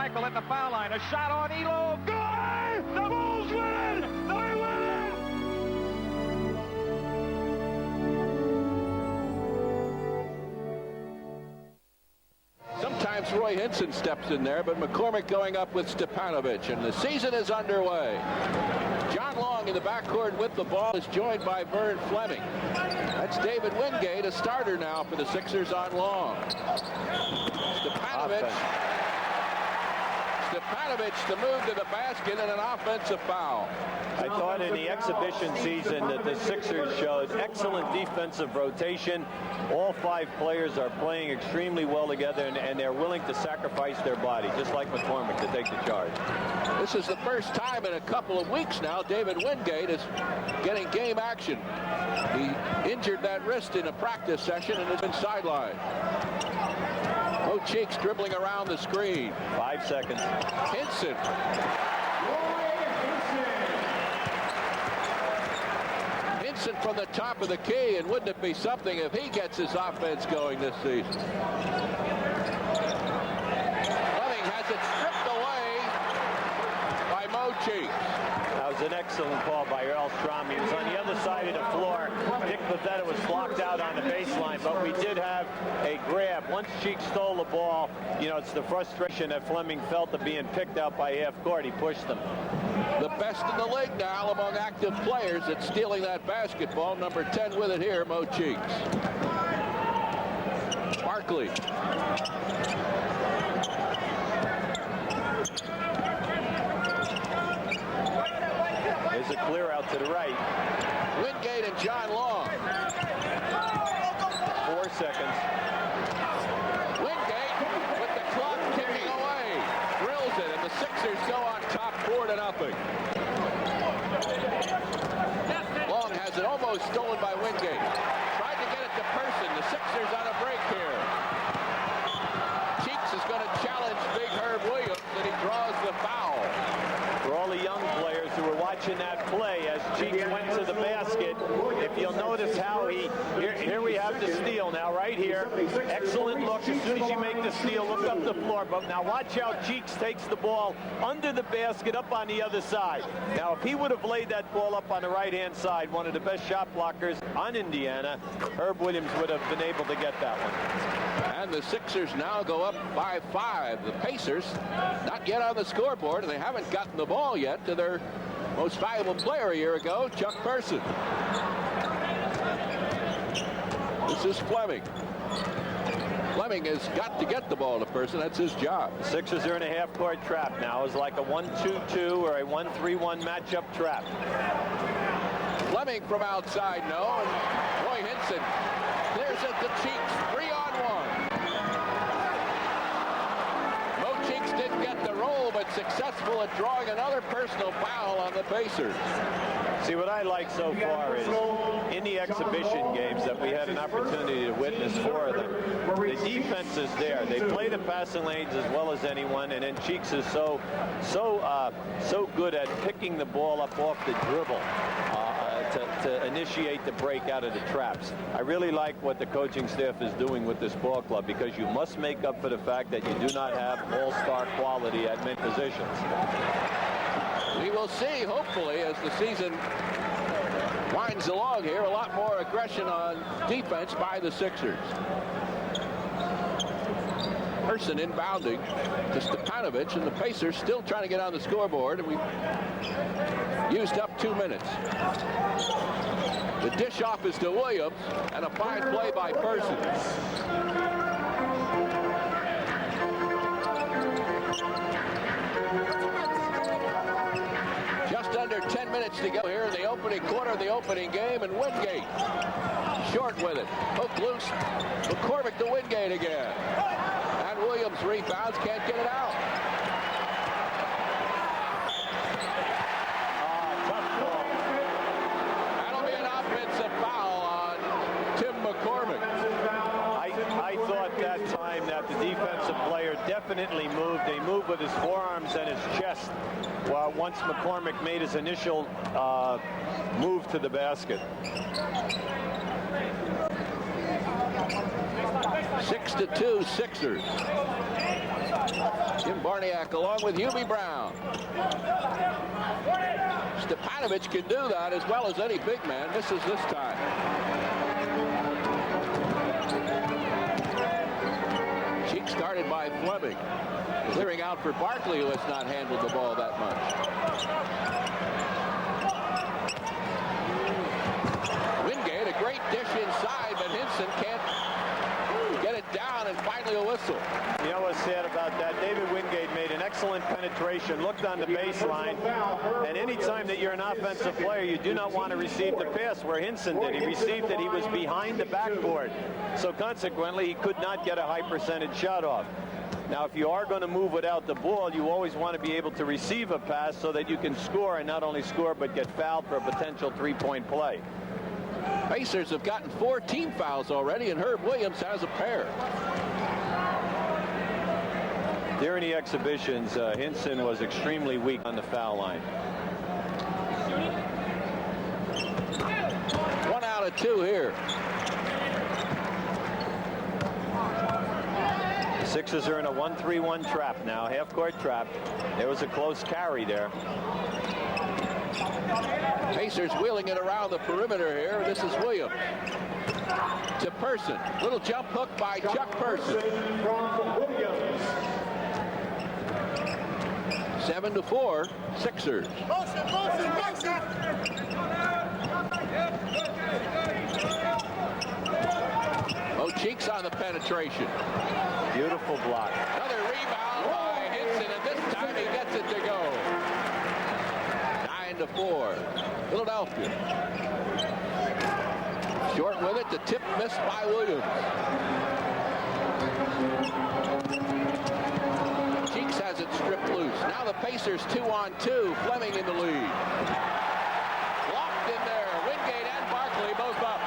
Michael at the foul line. A shot on Elo. Good! The Bulls win! They win it! Sometimes Roy Hinson steps in there, but McCormick going up with Stepanovic, and the season is underway. John Long in the backcourt with the ball is joined by Vern Fleming. That's David Wingate, a starter now for the Sixers on Long. Stepanovic to move to the basket and an offensive foul. I thought in the exhibition season that the Sixers showed excellent defensive rotation. All 5 players are playing extremely well together, and they're willing to sacrifice their body, just like McCormick, to take the charge. This is the first time in a couple of weeks now David Wingate is getting game action. He injured that wrist in a practice session and has been sidelined. Mo Cheeks dribbling around the screen. 5 seconds. Hinson. Hinson from the top of the key, and wouldn't it be something if he gets his offense going this season? Fleming has it stripped away by Mo Cheeks. That was an excellent call by Earl Strom. He was on the other side of the floor. Dick Pavetta was blocked out on the baseline, but we did have a grab. Once Cheeks stole the ball, you know, it's the frustration that Fleming felt of being picked out by half court. He pushed them. The best in the league now among active players at stealing that basketball. Number 10 with it here, Mo Cheeks. Barkley. There's a clear out to the right. Wingate and John Long. 4 seconds. Wingate with the clock ticking away. Drills it, and the Sixers go on top 4-0. Long has it almost stolen by Wingate. Tried to get it to Person. The Sixers on a break here. Cheeks is going to challenge Big Herb Williams, and he draws the foul. For all the young players who were watching that play as Cheeks went to the basket, if you'll notice how here we have the steal now right here. Excellent look. As soon as you make the steal, look up the floor. But now watch how Cheeks takes the ball under the basket up on the other side. Now, if he would have laid that ball up on the right-hand side, one of the best shot blockers on Indiana, Herb Williams would have been able to get that one. And the Sixers now go up by 5. The Pacers not yet on the scoreboard, and they haven't gotten the ball yet to their most valuable player a year ago, Chuck Person. This is Fleming. Fleming has got to get the ball to Person. That's his job. The Sixers are in a half-court trap now. It's like a 1-2-2 or a 1-3-1 matchup trap. Fleming from outside, no. And Roy Hinson clears it to Cheeks. 3-on-1. Mo Cheeks didn't get the roll, but successful at drawing another personal foul on the Pacers. See, what I like so far is in the exhibition games that we had an opportunity to witness 4 of them. The defense is there. They play the passing lanes as well as anyone, and then Cheeks is so good at picking the ball up off the dribble to initiate the break out of the traps. I really like what the coaching staff is doing with this ball club, because you must make up for the fact that you do not have all-star quality at many positions. We will see, hopefully, as the season winds along here, a lot more aggression on defense by the Sixers. Person inbounding to Stepanovic, and the Pacers still trying to get on the scoreboard, and we've used up 2 minutes. The dish off is to Williams, and a fine play by Person. Just under 10 minutes to go here in the opening quarter of the opening game, and Wingate short with it. Hook loose. McCormick to Wingate again. And Williams rebounds, can't get it out. Tough ball. That'll be an offensive foul on Tim McCormick. I thought that time that the defensive player definitely moved. He moved with his forearms and his chest once McCormick made his initial move to the basket. 6-2 Sixers. Jim Barniak along with Hubie Brown. Stepanovic can do that as well as any big man. Misses this time. Cheeks guarded by Fleming. Clearing out for Barkley, who has not handled the ball that much. Wingate, a great dish inside, but Hinson can't get it down, and finally a whistle. You know what's sad about that? David Wingate made an excellent penetration, looked on the baseline, and any time that you're an offensive player, you do not want to receive the pass where Hinson did. He received it, he was behind the backboard. So consequently, he could not get a high percentage shot off. Now, if you are going to move without the ball, you always want to be able to receive a pass so that you can score, and not only score, but get fouled for a potential three-point play. Pacers have gotten 4 team fouls already, and Herb Williams has a pair. During the exhibitions, Hinson was extremely weak on the foul line. 1 out of 2 here. The Sixers are in a 1-3-1 trap now, half-court trap. There was a close carry there. Pacers wheeling it around the perimeter here. This is Williams. To Person. Little jump hook by Chuck Person. 7-4, Sixers. Cheeks on the penetration. Beautiful block. Another rebound by Hinson, and this time he gets it to go. 9-4, Philadelphia. Short with it, the tip missed by Williams. Cheeks has it stripped loose. Now the Pacers 2-on-2. Fleming in the lead. Blocked in there. Wingate and Barkley both up.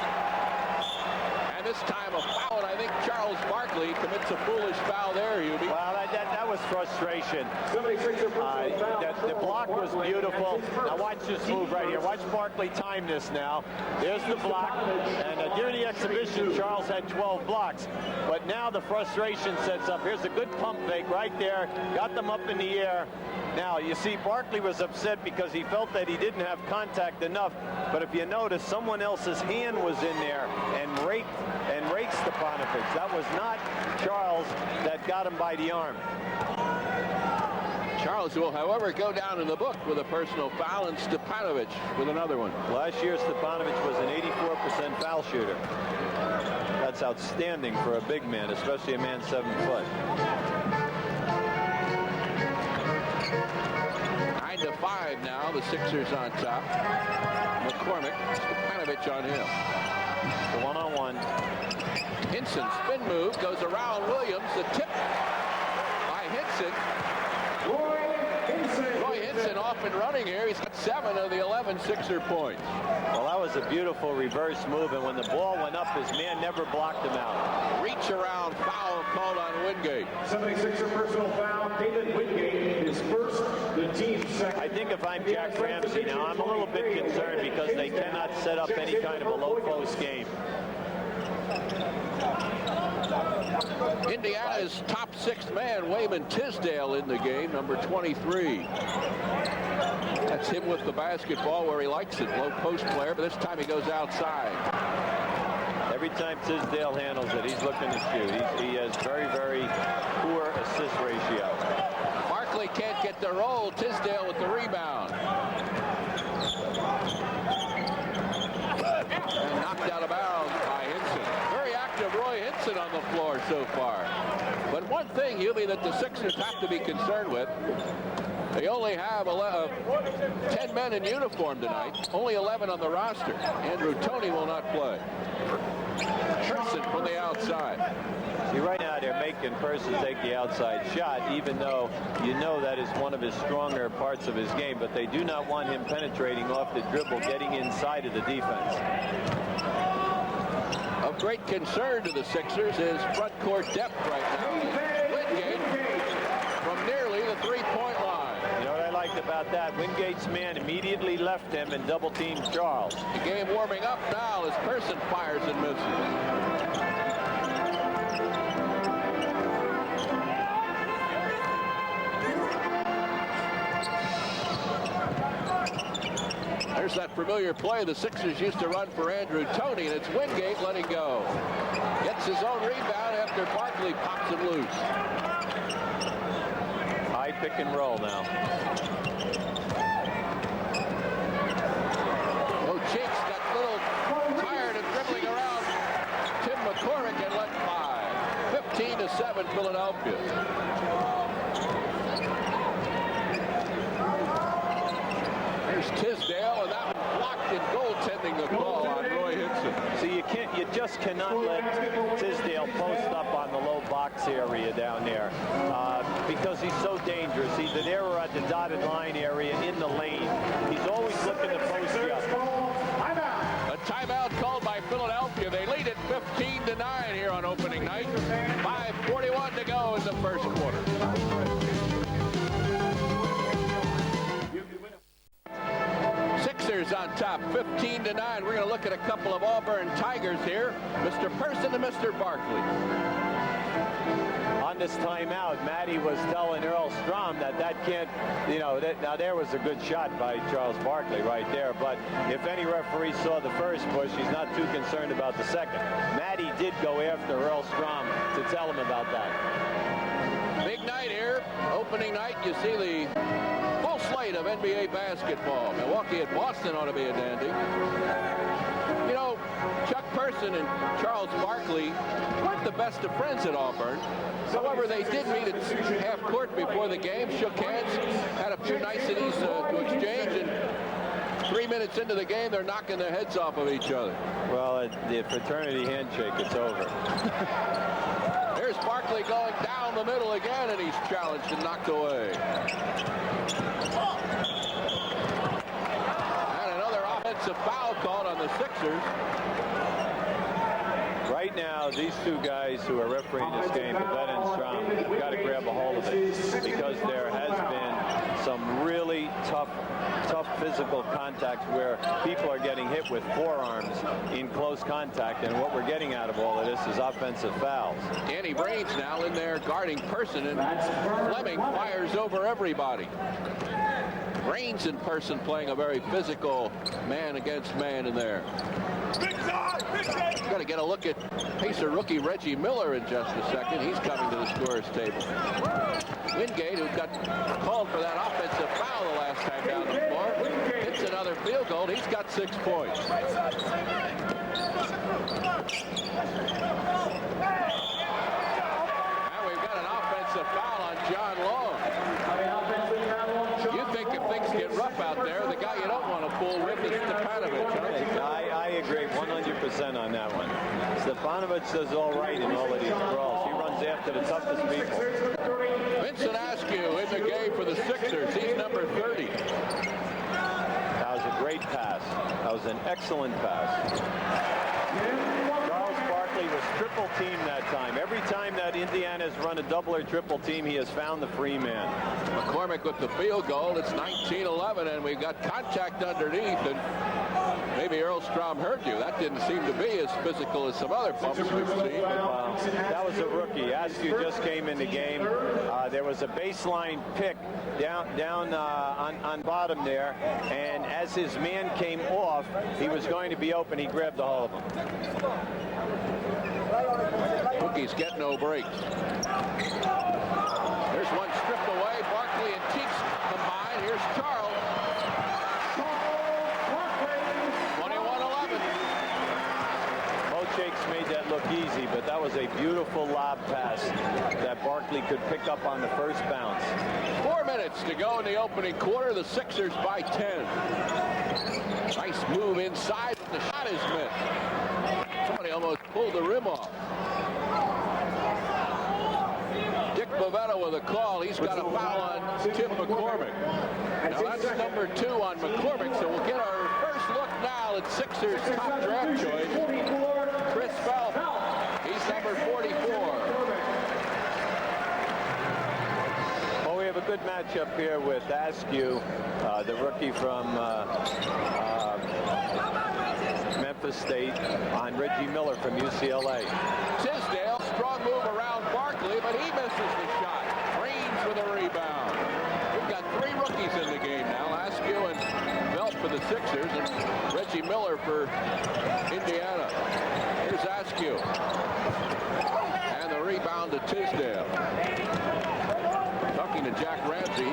And this time a foul, and I think Charles Barkley commits a foolish foul there, Hubie. Well, that was frustration. The block was beautiful. Now watch this move right here. Watch Barkley time this now. There's the block. And during the exhibition, Charles had 12 blocks. But now the frustration sets up. Here's a good pump fake right there. Got them up in the air. Now, you see, Barkley was upset because he felt that he didn't have contact enough. But if you notice, someone else's hand was in there and raked Stepanovic. That was not Charles that got him by the arm. Charles will, however, go down in the book with a personal foul, and Stepanovic with another one. Last year, Stepanovic was an 84% foul shooter. That's outstanding for a big man, especially a man 7 foot. 9-5 now. The Sixers on top. McCormick, Stepanovic on him. The one-on-one. Hinson spin move goes around Williams. The tip by Hinson. Roy Hinson off and running here. He's got 7 of the 11 Sixer points. Well, that was a beautiful reverse move, and when the ball went up, his man never blocked him out. Reach around foul called on Wingate. 76er personal foul. David Wingate is first, the team's second. I think if I'm Jack Ramsey now, I'm a little bit concerned because they cannot set up any kind of a low-post game. Indiana's top 6th man, Wayman Tisdale, in the game, number 23. That's him with the basketball where he likes it. Low post player, but this time he goes outside. Every time Tisdale handles it, he's looking to shoot. He has very, very poor assist ratio. Barkley can't get the roll. Tisdale with the rebound. And knocked out of bounds by Hinson. Very active Roy Hinson on the floor so far. But one thing, Hubie, that the Sixers have to be concerned with, they only have 10 men in uniform tonight, only 11 on the roster. Andrew Toney will not play. Person from the outside. See, right now they're making Person take the outside shot, even though you know that is one of his stronger parts of his game, but they do not want him penetrating off the dribble, getting inside of the defense. Of great concern to the Sixers is front court depth right now. Wingate from nearly the three-point line. You know what I liked about that? Wingate's man immediately left him and double-teamed Charles. The game warming up now as Person fires and misses. There's that familiar play the Sixers used to run for Andrew Toney, and it's Wingate letting go. Gets his own rebound after Barkley pops him loose. High pick and roll now. Oh, Cheeks got a little tired of dribbling around Tim McCormick and let fly. 15-7 Philadelphia. Here's Tisdale, and that one blocked in goaltending the ball on Roy Hinson. See, you just cannot let Tisdale post up on the low box area down there because he's so dangerous. Either there or at the dotted line area in the lane. He's always looking to post you up. A timeout called by Philadelphia. They lead it 15-9 here on opening night. 5:41 to go in the first quarter. Sixers on top, 15-9. We're going to look at a couple of Auburn Tigers here. Mr. Person and Mr. Barkley. On this timeout, Matty was telling Earl Strom that can't, now there was a good shot by Charles Barkley right there, but if any referee saw the first push, he's not too concerned about the second. Matty did go after Earl Strom to tell him about that. Big night here, opening night. You see the full slate of NBA basketball. Milwaukee at Boston ought to be a dandy. You know, Chuck Person and Charles Barkley weren't the best of friends at Auburn. However, they did meet at half court before the game, shook hands, had a few niceties to exchange, and 3 minutes into the game, they're knocking their heads off of each other. Well, the fraternity handshake, it's over. There's Barkley going down the middle again, and he's challenged and knocked away. And another offensive foul called on the Sixers. Right now, these two guys who are refereeing this game, Pavetta and Strom, got to grab a hold of it because there has been some really tough physical contact where people are getting hit with forearms in close contact, and what we're getting out of all of this is offensive fouls. Danny Brains now in there guarding Person, and Fleming fires over everybody. Brains in Person playing a very physical man against man in there. Got to get a look at Pacer rookie Reggie Miller in just a second. He's coming to the scorer's table. Wingate, who got called for that offensive foul the last time down the floor, hits another field goal. He's got 6 points. And we've got an offensive foul on John Long. You think if things get rough out there, the guy you don't want to pull with is Stefanovic, huh? I agree 100% on that one. Stefanovic does all right in all of these brawls. He runs after the toughest people. Vincent Askew in the game for the Sixers. He's number 30. That was a great pass. That was an excellent pass. Charles Barkley was triple teamed that time. Every time that Indiana's run a double or triple team, he has found the free man. McCormick with the field goal. It's 19-11, and we've got contact underneath, and maybe Earl Strom heard you. That didn't seem to be as physical as some other bumps we've seen. That was a rookie. Askew just came in the game. There was a baseline pick down on bottom there, and as his man came off, he was going to be open. He grabbed a hold of him. Rookie's get no breaks. There's one stripped away. Barkley and Cheeks combine. Here's Charles. 21-11. Mochakes made that look easy, but that was a beautiful lob pass that Barkley could pick up on the first bounce. 4 minutes to go in the opening quarter. The Sixers by 10. Nice move inside. The shot is missed. Somebody almost pulled the rim off. Dick Pavetta with a call. He's got a foul on Tim McCormick. Now that's number 2 on McCormick, so we'll get our first look now at Sixers top draft choice, Chris Phelps. He's number 44. Well, we have a good matchup here with Askew, the rookie from Memphis State, on Reggie Miller from UCLA. Tisdale, strong long move around Barkley, but he misses the shot. Reigns with a rebound. We've got 3 rookies in the game now. Askew and Belt for the Sixers, and Reggie Miller for Indiana. Here's Askew. And the rebound to Tisdale. Talking to Jack Ramsey.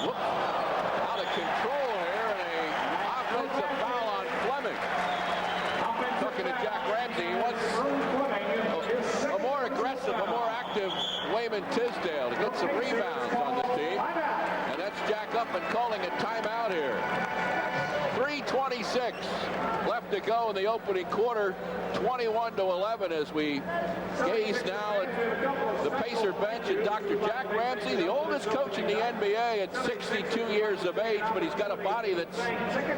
Whoop. Out of control here, and a offensive foul on Fleming. Talking to Jack Ramsey. He wants a more aggressive, a more active Wayman Tisdale to get some rebounds on the team. And that's Jack up and calling a timeout here. 3:26 left to go in the opening quarter. 21-11 as we gaze now at the Pacer bench and Dr. Jack Ramsey, the oldest coach in the NBA at 62 years of age, but he's got a body that's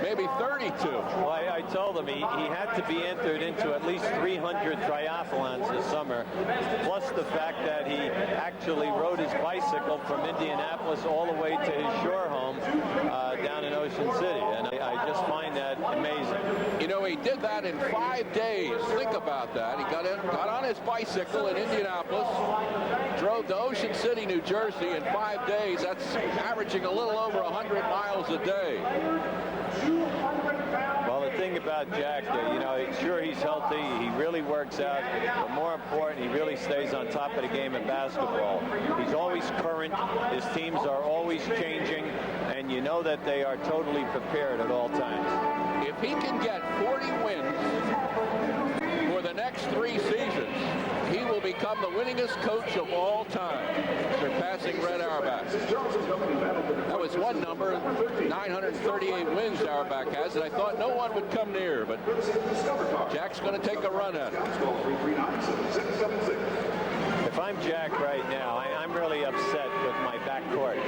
maybe 32. Well, I told him he had to be entered into at least 300 triathlons this summer, plus the fact that he actually rode his bicycle from Indianapolis all the way to his shore home down in Ocean City, and I just find that amazing. You know, he did that in 5 days. Think about that. He got on his bicycle in Indianapolis, drove to Ocean City, New Jersey in 5 days. That's averaging a little over 100 miles a day. Well, the thing about Jack, you know, sure he's healthy, he really works out, but more important, he really stays on top of the game in basketball. He's always current, his teams are always changing, and you know that they are totally prepared at all times. If he can get 40 wins for the next 3 seasons, he will become the winningest coach of all time, surpassing Red Auerbach. That was one number, 938 wins Auerbach has, and I thought no one would come near, but Jack's going to take a run at it. If I'm Jack right now, I'm really upset with my backcourt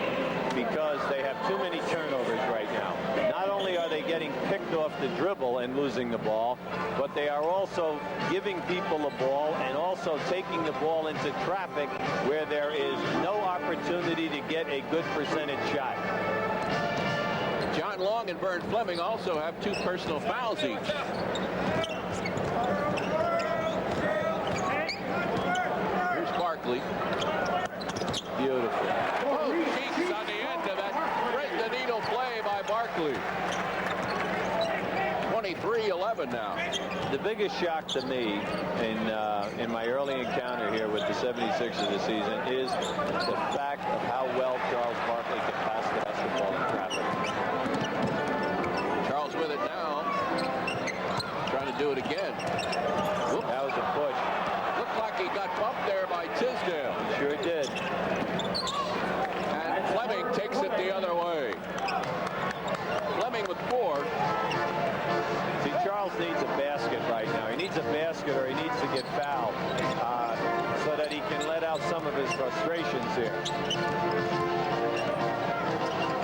because they have too many turnovers right now. Not only are they getting picked off the dribble and losing the ball, but they are also giving people the ball and also taking the ball into traffic where there is no opportunity to get a good percentage shot. John Long and Vern Fleming also have 2 personal fouls each. Here's Barkley. Beautiful. Oh, cheeks on the end of that thread-the-needle play by Barkley. 23-11 now. The biggest shock to me in my early encounter here with the 76ers this season is the fact of how well Charles Barkley can pass the basketball in traffic. Charles with it now. Trying to do it again. Whoop. That was a push. Looked like he got bumped there by Tisdale. Sure did. And Fleming takes it the other way. Fleming with 4. See, Charles needs a basket right now. He needs a basket or he needs to get fouled so that he can let out some of his frustrations here.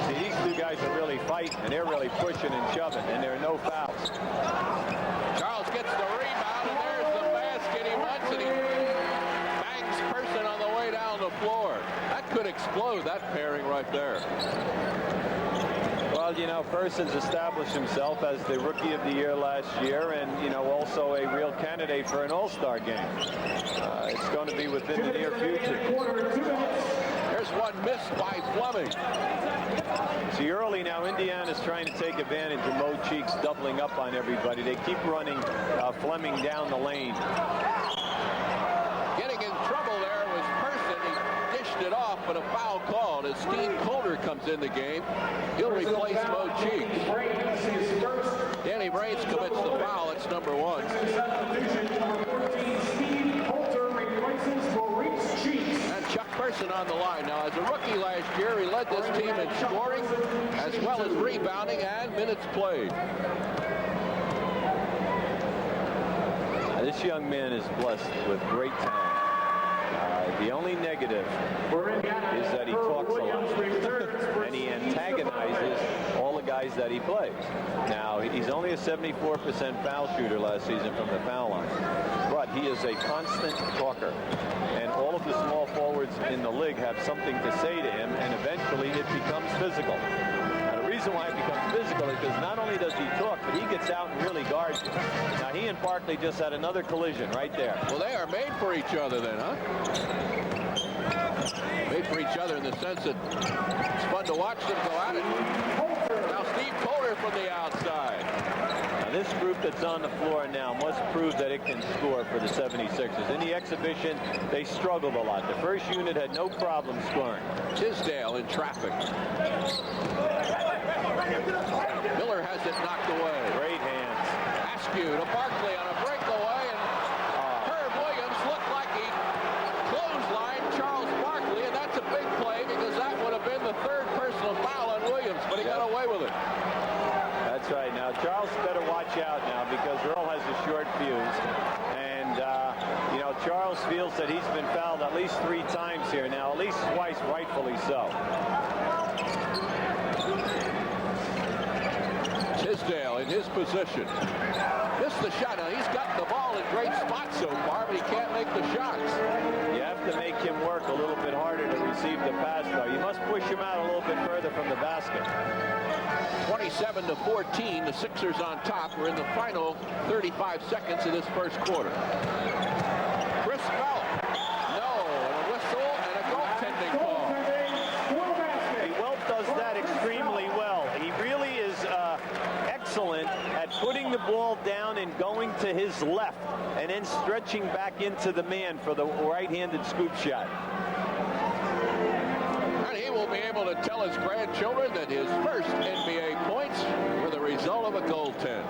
See, these 2 guys are really fighting, and they're really pushing and shoving, and there are no fouls. Charles gets the rebound, and there's the basket he wants, and he bangs Person on the way down the floor. That could explode, that pairing right there. Well, you know, Person's established himself as the Rookie of the Year last year and, you know, also a real candidate for an All-Star game. It's going to be within the near future. There's one missed by Fleming. See, early now, Indiana's trying to take advantage of Mo Cheeks doubling up on everybody. They keep running Fleming down the lane. Getting in trouble there was Person. He dished it off, but a foul called as Steve Coulter comes in the game. He'll replace Mo Cheeks. Danny Brains commits the foul. It's number 1. And Chuck Person on the line. Now, as a rookie last year, he led this team in scoring as well as rebounding and minutes played. This young man is blessed with great talent. The only negative is that he talks a lot and he antagonizes all the guys that he plays. Now, he's only a 74% foul shooter last season from the foul line, but he is a constant talker, and all of the small forwards in the league have something to say to him, and eventually it becomes physical. Now, the reason reason why it becomes physical is because not only does he talk, but he gets out and really guards you. Now, he and Barkley just had another collision right there. Well, they are made for each other then, huh? Made for each other in the sense that it's fun to watch them go at it. Now Steve Kohler from the outside. Now, this group that's on the floor now must prove that it can score for the 76ers. In the exhibition, they struggled a lot. The first unit had no problem scoring. Tisdale in traffic. Miller has it knocked away. Great hands. Askew to Barkley on a breakaway, and Herb Williams looked like he clotheslined Charles Barkley, and that's a big play because that would have been the third personal foul on Williams, but he got away with it. That's right. Now, Charles better watch out now because Earl has a short fuse. And, you know, Charles feels that he's been fouled at least 3 times here now, at least twice, rightfully so. Tisdale in his position. Missed the shot. Now, he's got the ball in great spots so far, but he can't make the shots. You have to make him work a little bit harder to receive the pass, though. You must push him out a little bit further from the basket. 27-14, the Sixers on top. We're in the final 35 seconds of this first quarter. Chris Bell. No, and a whistle and a goaltending call. Welp does that extremely well. He really is excellent at putting the ball down and going to his left and then stretching back into the man for the right-handed scoop shot. And he will be able to tell his grandchildren that his first NBA points were the result of a goaltend.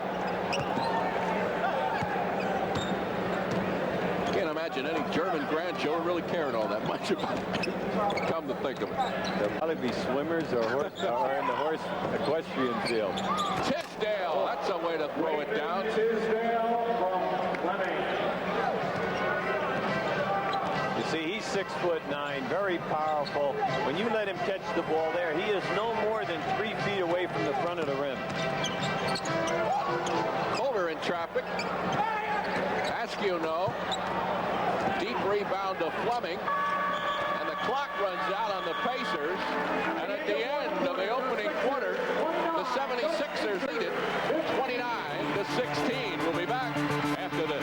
Can't imagine any German grandchildren really caring all that much about it. Come to think of it. They'll probably be swimmers or in the horse equestrian field. Tisdale, that's a way to throw it down. Tisdale from Fleming. You see, he's 6'9", very powerful. When you let him catch the ball there, he is no more than 3 feet away from the front of the rim. Kohler in traffic. Askew no. Deep rebound to Fleming. And the clock runs out on the Pacers. And at the end of the opening quarter, the 76ers lead it 29-16. We'll be back after this.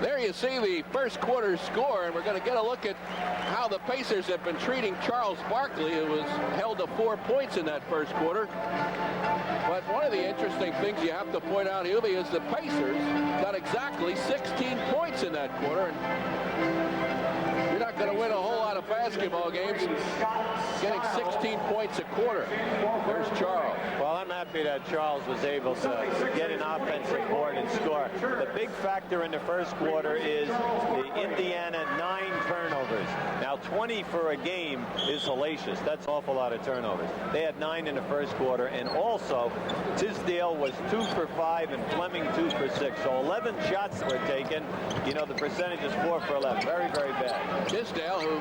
There you see the first quarter score, and we're going to get a look at how the Pacers have been treating Charles Barkley, who was held to 4 points in that first quarter. But one of the interesting things you have to point out, Hubie, is the Pacers got exactly 16 points in that quarter. And you're not going to win a whole lot of basketball games getting 16 points a quarter. There's Charles. Well, I'm happy that Charles was able to get an offensive board and score. The big factor in the first quarter is the Indiana 9 turnovers. Now, 20 for a game is hellacious. That's an awful lot of turnovers. They had 9 in the first quarter, and also Tisdale was 2 for 5 and Fleming 2 for 6. So 11 shots were taken. You know, the percentage is 4 for 11. Very, very bad. Tisdale, who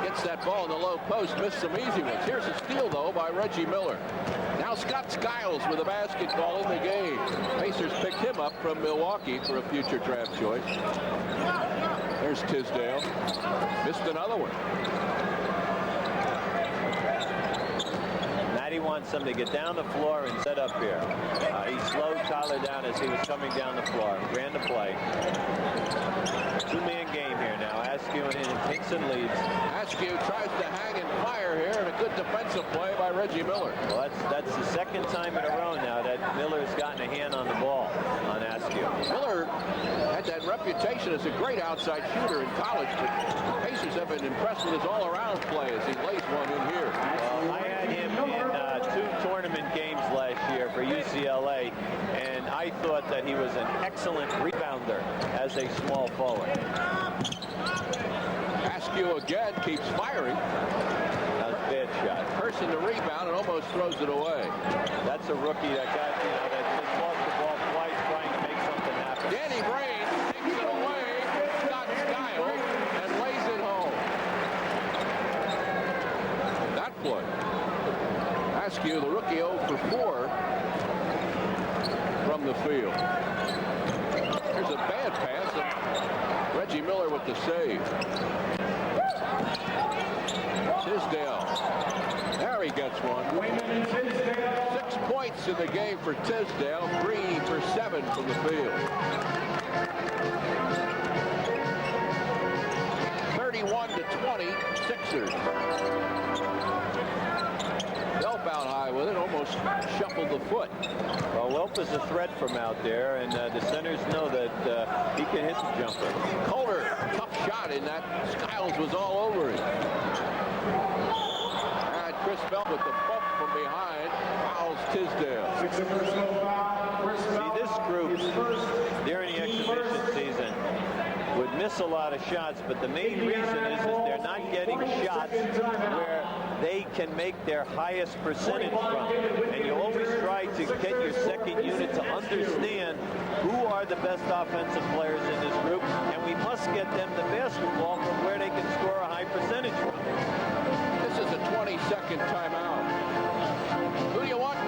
gets that ball in the low post, missed some easy ones. Here's a steal, though, by Reggie Miller. Now Scott Skiles with a basketball in the game. Pacers picked him up from Milwaukee for a future draft choice. There's Tisdale. Missed another one. Matty wants him to get down the floor and set up here. He slowed Tyler down as he was coming down the floor. Ran the play. 2-man game here now. Askew and Hinson leads. Askew tries to hang and fire here, and a good defensive play by Reggie Miller. Well, that's the second time in a row now that Miller's gotten a hand on the ball on Askew. Miller had that reputation as a great outside shooter in college, but the Pacers have been impressed with his all-around play as he lays one in here. Well, I had him in 2 tournament games last year for UCLA, and I thought that he was an excellent rebounder as a small forward. Askew again keeps firing. That was a bad shot. Person to rebound and almost throws it away. That's a rookie that got, that just lost the ball twice trying to make something happen. Danny Brain takes it away from Scott Skiles and lays it home. That play. Askew, the rookie, 0 for 4 from the field. There's a bad pass. Skiles and Reggie Miller with the save. Tisdale. There he gets one. 6 points in the game for Tisdale. 3 for 7 from the field. 31-20, Sixers. Delp out high with it, almost shuffled the foot. Well, Welp is a threat from out there, and the centers know that he can hit the jumper. Kohler, tough shot in that. Skiles was all over it. And Chris Bell with the bump from behind fouls Tisdale. See, this group during the exhibition season would miss a lot of shots, but the main reason is they're not getting shots where they can make their highest percentage from. And you always try to get your second unit to understand who are the best offensive players in this group, and we must get them the basketball from where they can score a high percentage from. This is a 20-second timeout. Who do you want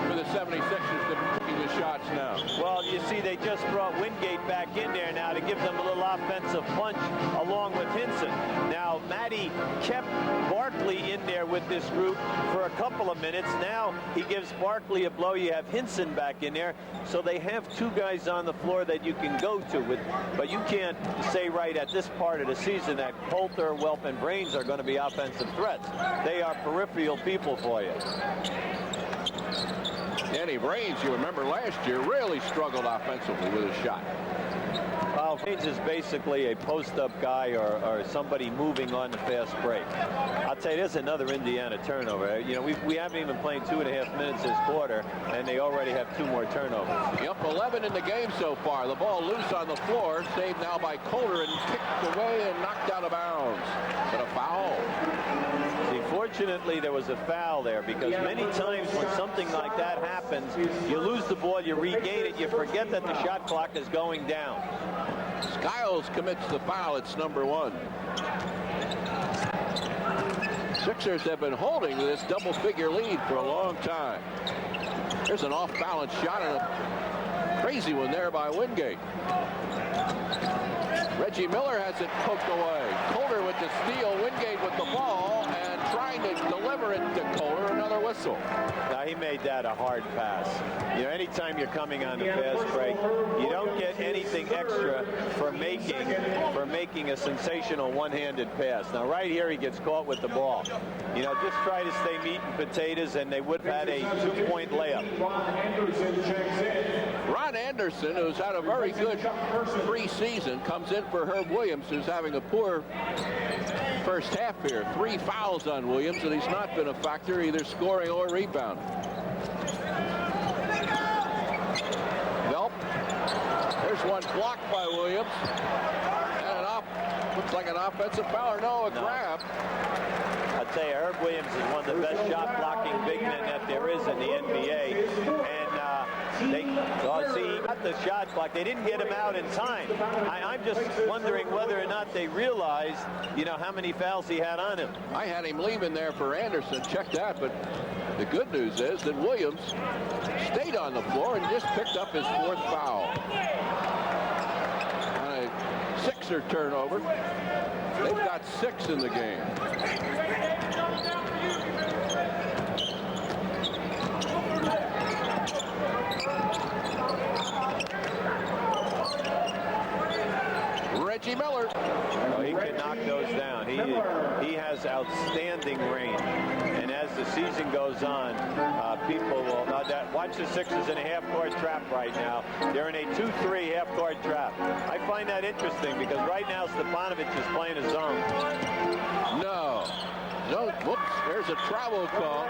for the 76ers to be taking the shots now? Well, you see, they just brought Wingate back in there now to give them a little offensive punch along with Hinson. Now, Matty kept Barkley in there with this group for a couple of minutes. Now he gives Barkley a blow. You have Hinson back in there. So they have two guys on the floor that you can go to with. But you can't say right at this part of the season that Coulter, Welp, and Brains are going to be offensive threats. They are peripheral people for you. Danny Brains, you remember last year, really struggled offensively with his shot. Well, Brains is basically a post-up guy or somebody moving on the fast break. I'll tell you, there's another Indiana turnover. You know, we haven't even played 2.5 minutes this quarter, and they already have 2 more turnovers. Yep, 11 in the game so far. The ball loose on the floor, saved now by Kohler and kicked away and knocked out of bounds. But a foul. See, fortunately, there was a foul there because many times when something like that happens, you lose the ball, you regain it, you forget that the shot clock is going down. Skiles commits the foul. It's number 1. Sixers have been holding this double-figure lead for a long time. There's an off-balance shot and a crazy one there by Wingate. Reggie Miller has it poked away. Coulter with the steal. Wingate with the ball and trying to deliver it to Coulter. Another whistle. Now, he made that a hard pass. You know, anytime you're coming on the fast break, you don't get anything extra for making a sensational one-handed pass. Now, right here, he gets caught with the ball. You know, just try to stay meat and potatoes, and they would have had a 2-point layup. Ron Anderson, who's had a very good preseason, comes in for Herb Williams, who's having a poor first half here. 3 fouls on Williams, and he's not been a factor either scoring or rebounding. Nope. There's one blocked by Williams. And looks like an offensive foul. No, a grab. I'll tell you, Herb Williams is one of the best shot-blocking big men that there is in the NBA. And he got the shot block. They didn't get him out in time. I'm just wondering whether or not they realized, you know, how many fouls he had on him. I had him leaving there for Anderson. Check that. But the good news is that Williams stayed on the floor and just picked up his 4th foul. On a Sixer turnover. They've got 6 in the game. Reggie Miller. Oh, he can knock those down. He has outstanding range. And as the season goes on, people will watch the Sixers in a half-court trap right now. They're in a 2-3 half-court trap. I find that interesting because right now Stepanovic is playing a zone. No, whoops, there's a travel call.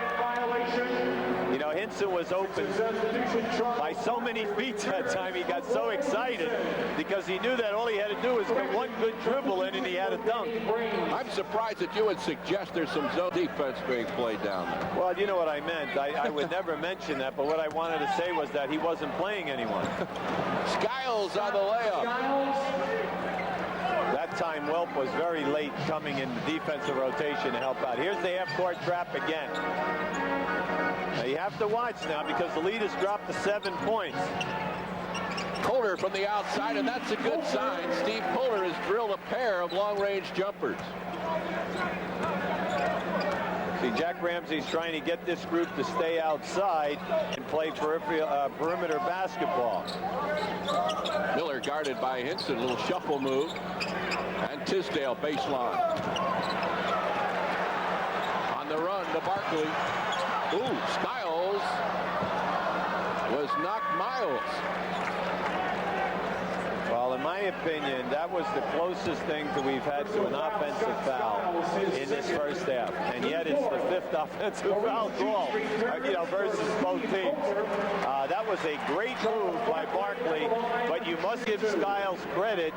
You know, Hinson was open by so many feet that time. He got so excited because he knew that all he had to do was get one good dribble in and he had a dunk. I'm surprised that you would suggest there's some zone defense being played down there. Well, you know what I meant. I would never mention that, but what I wanted to say was that he wasn't playing anyone. Skiles on the layup. That time, Welp was very late coming in the defensive rotation to help out. Here's the half-court trap again. Now, you have to watch now because the lead has dropped to 7 points. Poehler from the outside, and that's a good sign. Steve Poehler has drilled a pair of long-range jumpers. See, Jack Ramsey's trying to get this group to stay outside and play perimeter basketball. Miller guarded by Hinson, a little shuffle move, and Tisdale baseline. On the run to Barkley. Ooh, Skiles was knocked miles. Well, in my opinion, that was the closest thing that we've had to an offensive foul in this first half. And yet it's the 5th offensive foul call, versus both teams. That was a great move by Barkley, but you must give Skiles credit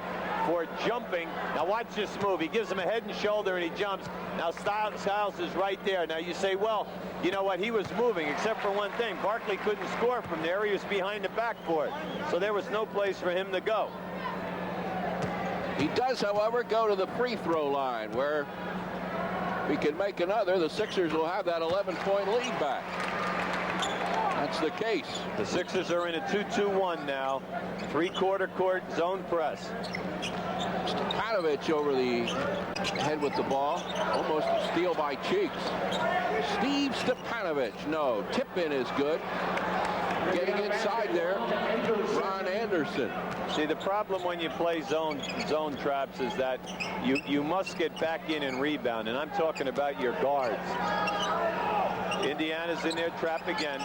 for jumping. Now watch this move. He gives him a head and shoulder and he jumps. Now Skiles is right there. Now you say, well, you know what? He was moving, except for one thing. Barkley couldn't score from there. He was behind the backboard. So there was no place for him to go. He does, however, go to the free throw line where we can make another. The Sixers will have that 11-point lead back. That's the case. The Sixers are in a 2-2-1 now. 3-quarter court zone press. Stepanovich over the head with the ball. Almost a steal by Cheeks. Steve Stepanovich. No, tip in is good. Getting inside there, Ron Anderson. See, the problem when you play zone traps is that you must get back in and rebound, and I'm talking about your guards. Indiana's in their trap again.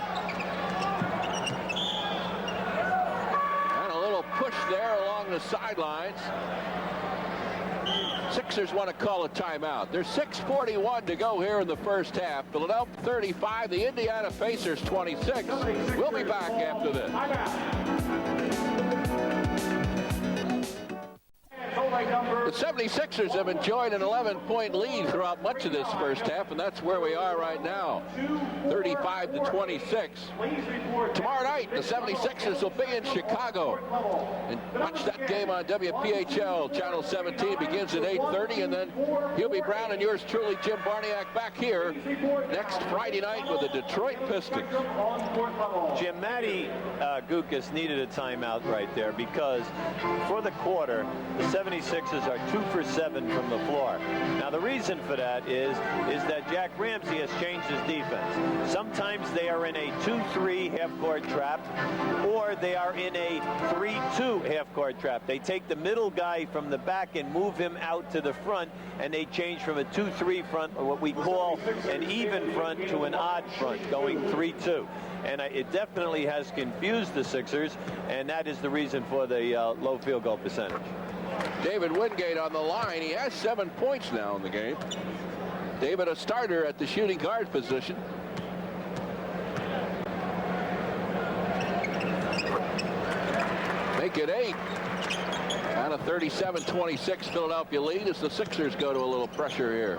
And a little push there along the sidelines. Sixers want to call a timeout. There's 6:41 to go here in the first half. Philadelphia 35, the Indiana Pacers 26. We'll be back after this. The 76ers have enjoyed an 11-point lead throughout much of this first half, and that's where we are right now, 35-26. Tomorrow night, the 76ers will be in Chicago. And watch that game on WPHL. Channel 17 begins at 8:30, and then Hubie Brown and yours truly, Jim Barniak, back here next Friday night with the Detroit Pistons. Jim, Matty Gukas needed a timeout right there because for the quarter, the 76ers are 2 for 7 from the floor. Now the reason for that is that Jack Ramsey has changed his defense. Sometimes they are in a 2-3 half-court trap, or they are in a 3-2 half-court trap. They take the middle guy from the back and move him out to the front, and they change from a 2-3 front, or what we call an even front, to an odd front, going 3-2. And it definitely has confused the Sixers, and that is the reason for the low field goal percentage. David Wingate on the line. He has 7 points now in the game. David, a starter at the shooting guard position. Make it 8. And a 37-26 Philadelphia lead as the Sixers go to a little pressure here.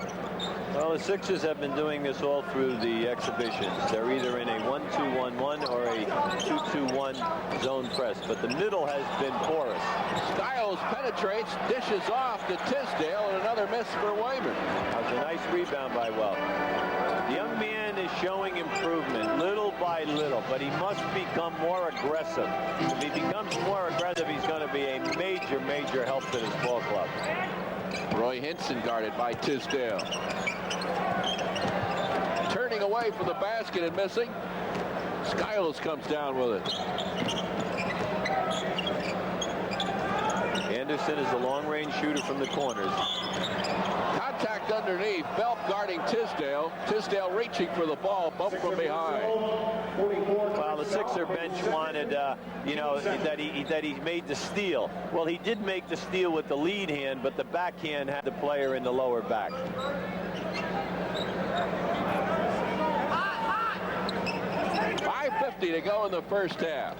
Well, the Sixers have been doing this all through the exhibitions. They're either in a 1-2-1-1 or a 2-2-1 zone press, but the middle has been porous. Skiles penetrates, dishes off to Tisdale, and another miss for Wayman. That was a nice rebound by Wells. The young man is showing improvement little by little, but he must become more aggressive. If he becomes more aggressive, he's going to be a major, major help to this ball club. Roy Hinson guarded by Tisdale. Turning away from the basket and missing. Skiles comes down with it. Anderson is a long-range shooter from the corners. Contact underneath. Belp guarding Tisdale. Tisdale reaching for the ball. Bump from behind. Well, the Sixer bench wanted, that he made the steal. Well, he did make the steal with the lead hand, but the backhand had the player in the lower back. .550 to go in the first half.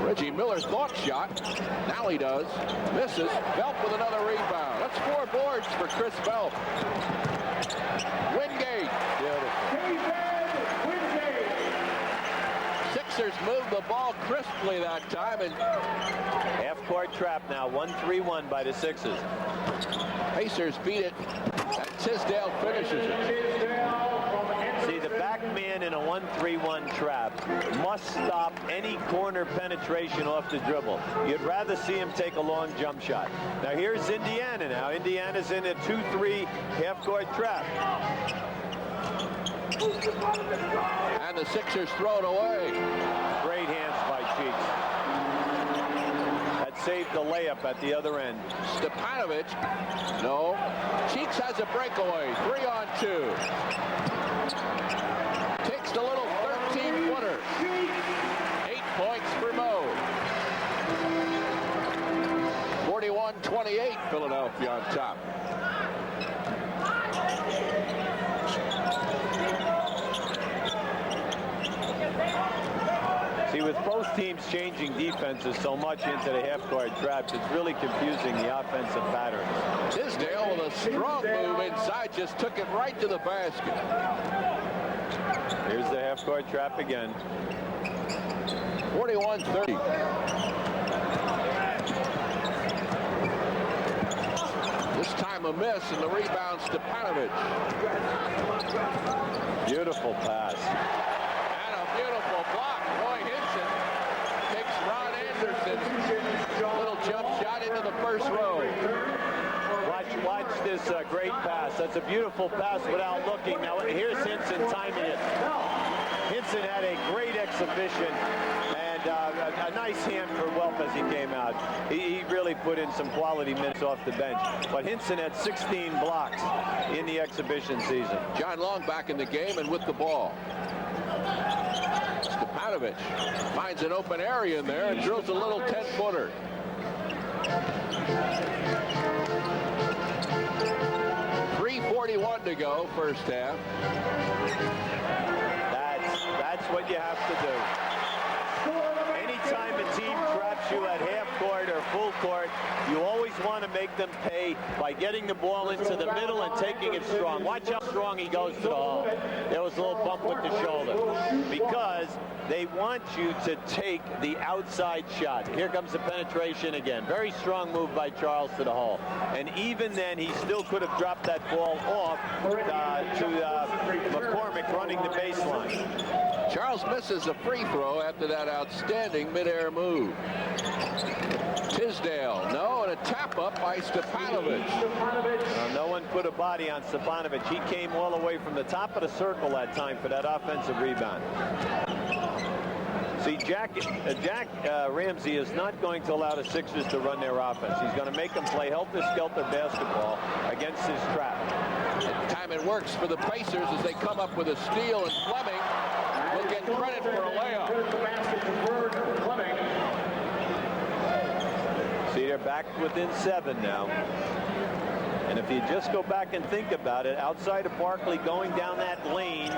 Reggie Miller thought shot. Now he does. Misses. Belp with another rebound. That's 4 boards for Chris Belp. Wingate. Sixers move the ball crisply that time. And half-court trap now. 1-3-1 by the Sixers. Pacers beat it. And Tisdale finishes it. See, the back man man in a 1-3-1 trap must stop any corner penetration off the dribble. You'd rather see him take a long jump shot. Now here's Indiana now. Indiana's in a 2-3 half-court trap. And the Sixers throw it away. Great hands by Cheeks. That saved the layup at the other end. Stepanovic, no. Cheeks has a breakaway, 3-on-2. Takes the little 13-footer. 8 points for Mo. 41-28, Philadelphia on top. See, with both teams changing defenses so much into the half-court traps, it's really confusing the offensive patterns. Tisdale with a strong move inside, just took it right to the basket. Here's the half-court trap again. 41-30. This time a miss, and the rebound, Stepanovic. Beautiful pass. And a beautiful block. Roy Hinson takes Ron Anderson's little jump shot into the first row. Watch this great pass. That's a beautiful pass without looking. Now here's Hinson timing it. Hinson had a great exhibition and a nice hand for Welp as he came out. He really put in some quality minutes off the bench. But Hinson had 16 blocks in the exhibition season. John Long back in the game and with the ball. Stepanovic finds an open area in there and drills a little 10-footer. .341 to go, first half. That's what you have to do. Anytime a team traps you at half court or full court, you always want to make them pay by getting the ball into the middle and taking it strong. Watch how strong he goes to the hole. There was a little bump with the shoulder. Because they want you to take the outside shot. Here comes the penetration again. Very strong move by Charles to the hole. And even then, he still could have dropped that ball off to McCormick running the baseline. Charles misses a free throw after that outstanding midair move. Tisdale, no, and a tap up by Stepanovic. No one put a body on Stepanovic. He came all the way from the top of the circle that time for that offensive rebound. See, Jack Ramsey is not going to allow the Sixers to run their offense. He's going to make them play helter-skelter basketball against his trap. Time it works for the Pacers as they come up with a steal, and Fleming will get credit for a layup. See, they're back within 7 now. And if you just go back and think about it, outside of Barkley going down that lane,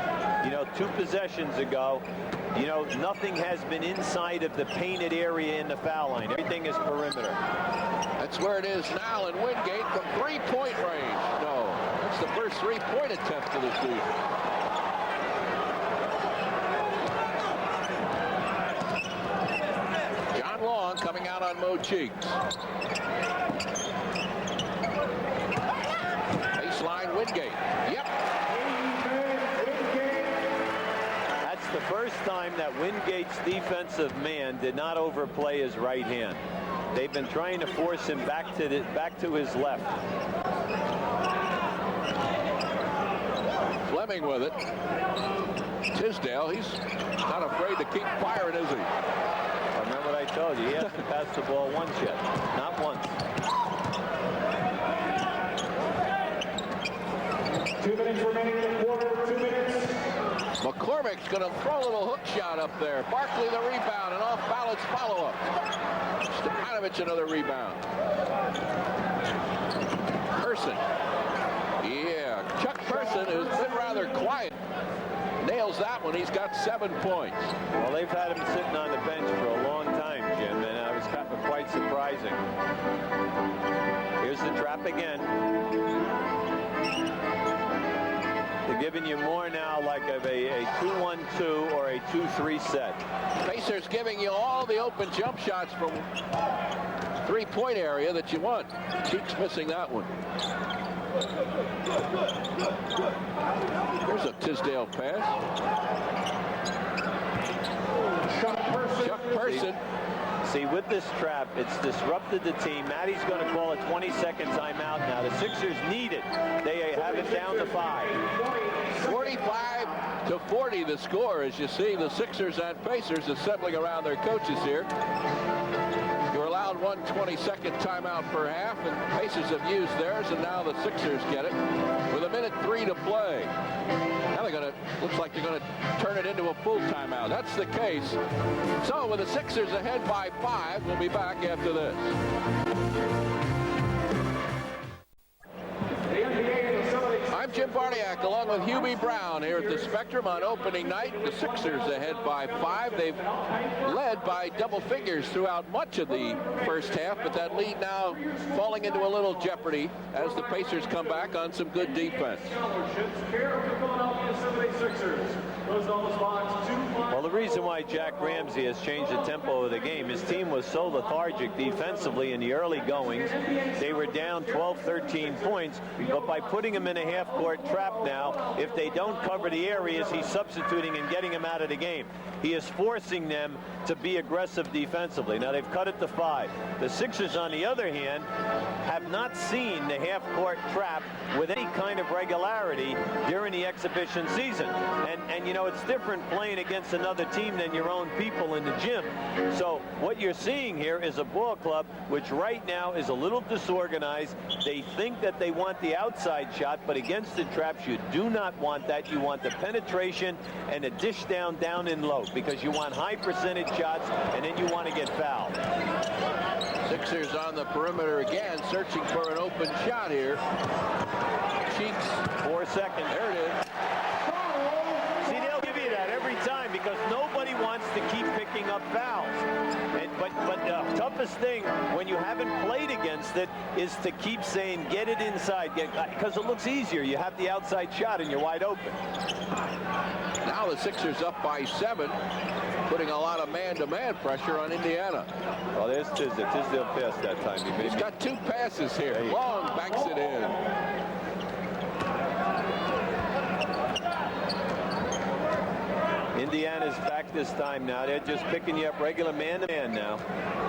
2 possessions ago, nothing has been inside of the painted area in the foul line. Everything is perimeter. That's where it is now, and Wingate from 3-point range. No, that's the first 3-point attempt of the season. John Long coming out on Mo Cheeks. Baseline Wingate. Yep. That's the first time that Wingate's defensive man did not overplay his right hand. They've been trying to force him back to his left. Fleming with it. Tisdale, he's not afraid to keep firing, is he? Remember what I told you, he hasn't passed the ball once yet. Not once. 2 minutes remaining in the quarter. 2 minutes. McCormick's going to throw a little hook shot up there. Barkley the rebound, and off balance follow-up. Stepanovic another rebound. Person. Yeah, Chuck Person, who's been rather quiet, nails that one. He's got 7 points. Well, they've had him sitting on the bench for a long time, Jim, and it was kind of quite surprising. Here's the trap again. They're giving you more now like of a 2-1-2 or a 2-3 set. Pacers giving you all the open jump shots from 3-point area that you want. Cheeks missing that one. Here's a Tisdale pass. Chuck Person. See, with this trap, it's disrupted the team. Matty's going to call a 20-second timeout now. The Sixers need it. They have it down to 5. 45-40 the score, as you see the Sixers and Pacers assembling around their coaches here. You're allowed one 20-second timeout per half, and Pacers have used theirs, and now the Sixers get it with 1:03 to play. Now looks like they're going to turn it into a full timeout. That's the case. So with the Sixers ahead by 5, we'll be back after this. I'm Jim Barniak along with Hubie Brown here at the Spectrum on opening night. The Sixers ahead by 5. They've led by double figures throughout much of the first half, but that lead now falling into a little jeopardy as the Pacers come back on some good defense. Well, the reason why Jack Ramsey has changed the tempo of the game, his team was so lethargic defensively in the early goings. They were down 12, 13 points, but by putting him in a half-court trap now, if they don't cover the areas, he's substituting and getting them out of the game. He is forcing them to be aggressive defensively. Now, they've cut it to 5. The Sixers, on the other hand, have not seen the half-court trap with any kind of regularity during the exhibition season. And you know, it's different playing against another team than your own people in the gym. So what you're seeing here is a ball club which right now is a little disorganized. They think that they want the outside shot, but against the traps, you do not want that. You want the penetration and a dish down in low, because you want high percentage shots, and then you want to get fouled. Sixers on the perimeter again, searching for an open shot here. Cheeks. 4 seconds. There it is. See, they'll give you that every time because nobody wants to keep picking up fouls. But the toughest thing when you haven't played against it is to keep saying, get it inside, because it looks easier. You have the outside shot and you're wide open. Now the Sixers up by 7, putting a lot of man-to-man pressure on Indiana. Well, there's Tisdale. Tisdale passed that time. He's got 2 passes here. Long banks it in. Indiana's back this time now. They're just picking you up regular man-to-man now.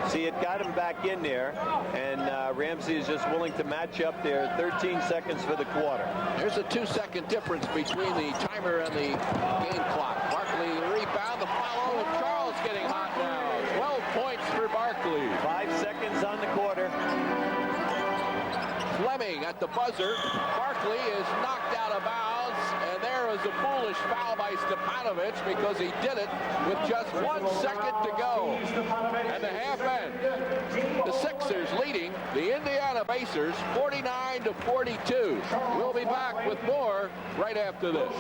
See, it got him back in there, and Ramsey is just willing to match up there. 13 seconds for the quarter. There's a 2-second difference between the timer and the game clock. Barkley rebound, the follow, and Charles getting hot now. 12 points for Barkley. 5 seconds on the quarter. Fleming at the buzzer. Barkley is knocked out of bounds, and there is a foolish foul by Stepanovic because he did it with just 1 second to go. And the half end. The Sixers leading the Indiana Pacers 49-42. We'll be back with more right after this.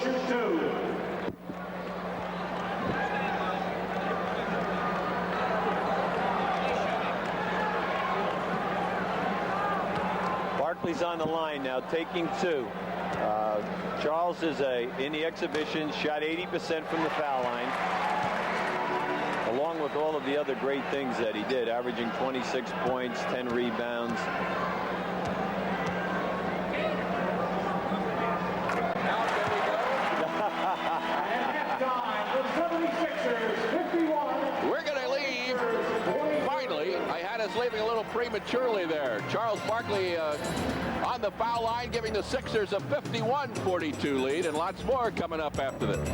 Barkley's on the line now, taking 2. Charles is in the exhibition, shot 80% from the foul line, along with all of the other great things that he did, averaging 26 points, 10 rebounds. We're going to leave. Finally, I had us leaving a little prematurely there. Charles Barkley on the foul line, giving the Sixers a 51-42 lead, and lots more coming up after this.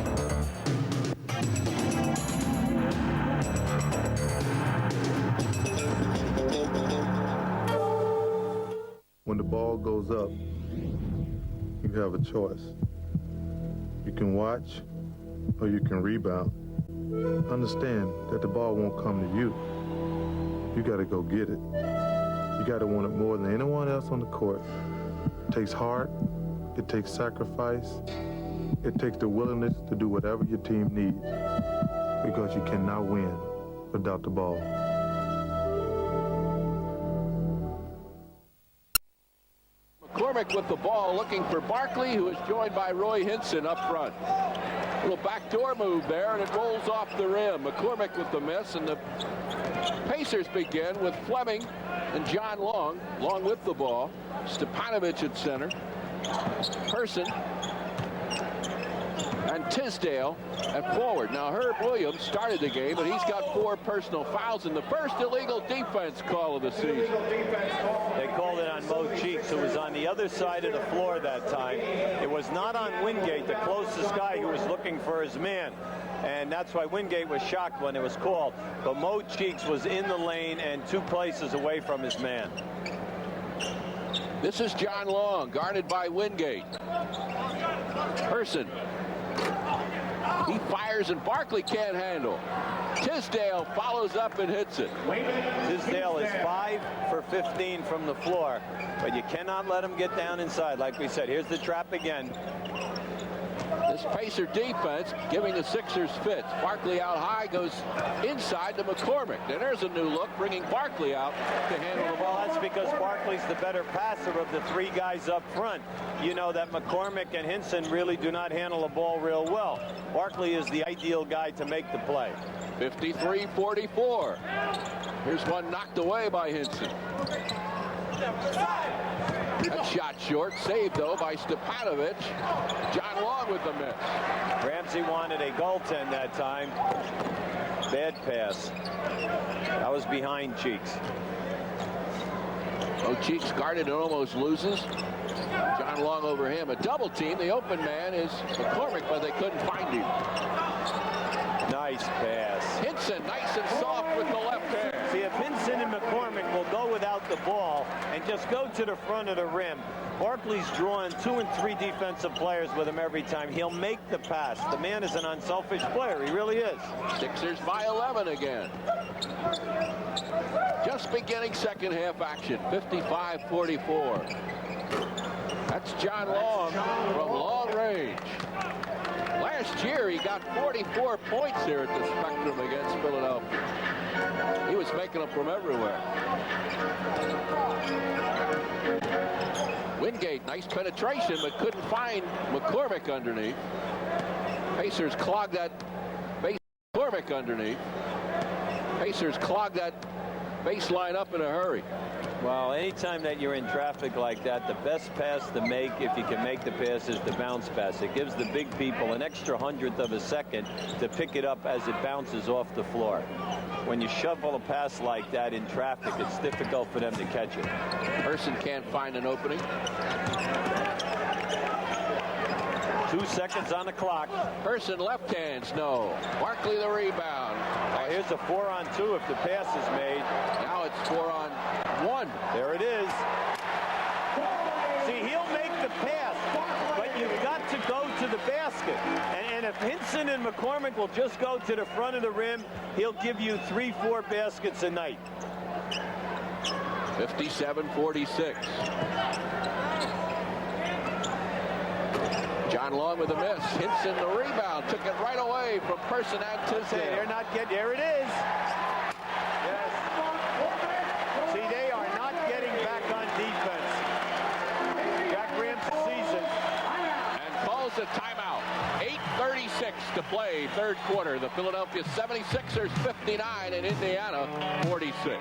When the ball goes up, you have a choice. You can watch or you can rebound. Understand that the ball won't come to you. You got to go get it. You got to want it more than anyone else on the court. It takes heart. It takes sacrifice. It takes the willingness to do whatever your team needs, because you cannot win without the ball. McCormick with the ball, looking for Barkley, who is joined by Roy Hinson up front. Little backdoor move there, and it rolls off the rim. McCormick with the miss, and the Pacers begin with Fleming and John Long with the ball. Stepanovic at center. Person. and Tisdale at forward. Now, Herb Williams started the game, but he's got 4 personal fouls in the first illegal defense call of the season. They called it on Mo Cheeks, who was on the other side of the floor that time. It was not on Wingate, the closest guy who was looking for his man. And that's why Wingate was shocked when it was called. But Mo Cheeks was in the lane and 2 places away from his man. This is John Long, guarded by Wingate. Person. He fires and Barkley can't handle. Tisdale follows up and hits it. Tisdale is 5 for 15 from the floor, but you cannot let him get down inside. Like we said, here's the trap again. This Pacer defense giving the Sixers fits. Barkley out high, goes inside to McCormick. And there's a new look, bringing Barkley out to handle the ball. Well, that's because Barkley's the better passer of the 3 guys up front. You know that McCormick and Hinson really do not handle the ball real well. Barkley is the ideal guy to make the play. 53-44. Here's one knocked away by Hinson. That shot short, saved though by Stepanovic. John Long with the miss. Ramsey wanted a goaltend that time. Bad pass. That was behind Cheeks. Oh, Cheeks guarded and almost loses. John Long over him. A double team. The open man is McCormick, but they couldn't find him. Nice pass. Hinson, nice and soft with the left hand. See, if Hinson and McCormick will go without the ball and just go to the front of the rim, Barkley's drawing 2 and 3 defensive players with him every time. He'll make the pass. The man is an unselfish player. He really is. Sixers by 11 again. Just beginning second half action. 55-44. That's John Long from long range. Last year, he got 44 points here at the Spectrum against Philadelphia. He was making them from everywhere. Wingate, nice penetration, but couldn't find McCormick underneath. Pacers clogged that base. McCormick underneath. Pacers clogged that baseline up in a hurry. Well, anytime that you're in traffic like that, the best pass to make, if you can make the pass, is the bounce pass. It gives the big people an extra 100th of a second to pick it up as it bounces off the floor. When you shovel a pass like that in traffic, it's difficult for them to catch it. Person can't find an opening. 2 seconds on the clock. Person left hands, no. Barkley the rebound. Here's a 4-on-2 if the pass is made. Now it's 4-on-1. There it is. See, he'll make the pass, but you've got to go to the basket. And if Hinson and McCormick will just go to the front of the rim, he'll give you 3-4 baskets a night. 57-46. John Long with a miss. Hinson the rebound. Took it right away from Person and Tisdale. They're not getting. There it is. Yes. See, they are not getting back on defense. Jack Ramsey sees it. And calls a timeout. 8:36 to play, third quarter. The Philadelphia 76ers 59 and Indiana 46.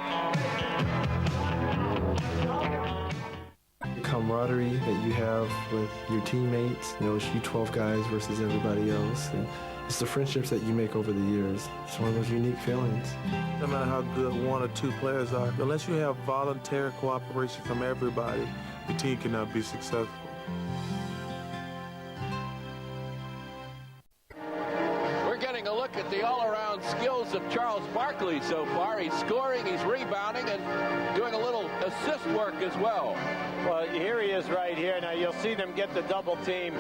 Camaraderie that you have with your teammates, you know, it's you 12 guys versus everybody else, and it's the friendships that you make over the years. It's one of those unique feelings. No matter how good 1 or 2 players are, unless you have voluntary cooperation from everybody, the team cannot be successful. We're getting a look at the all-around skills of Charles Barkley so far. He's scoring, he's rebounding, and doing a little assist work as well. Well, here he is right here. Now, you'll see them get the double team,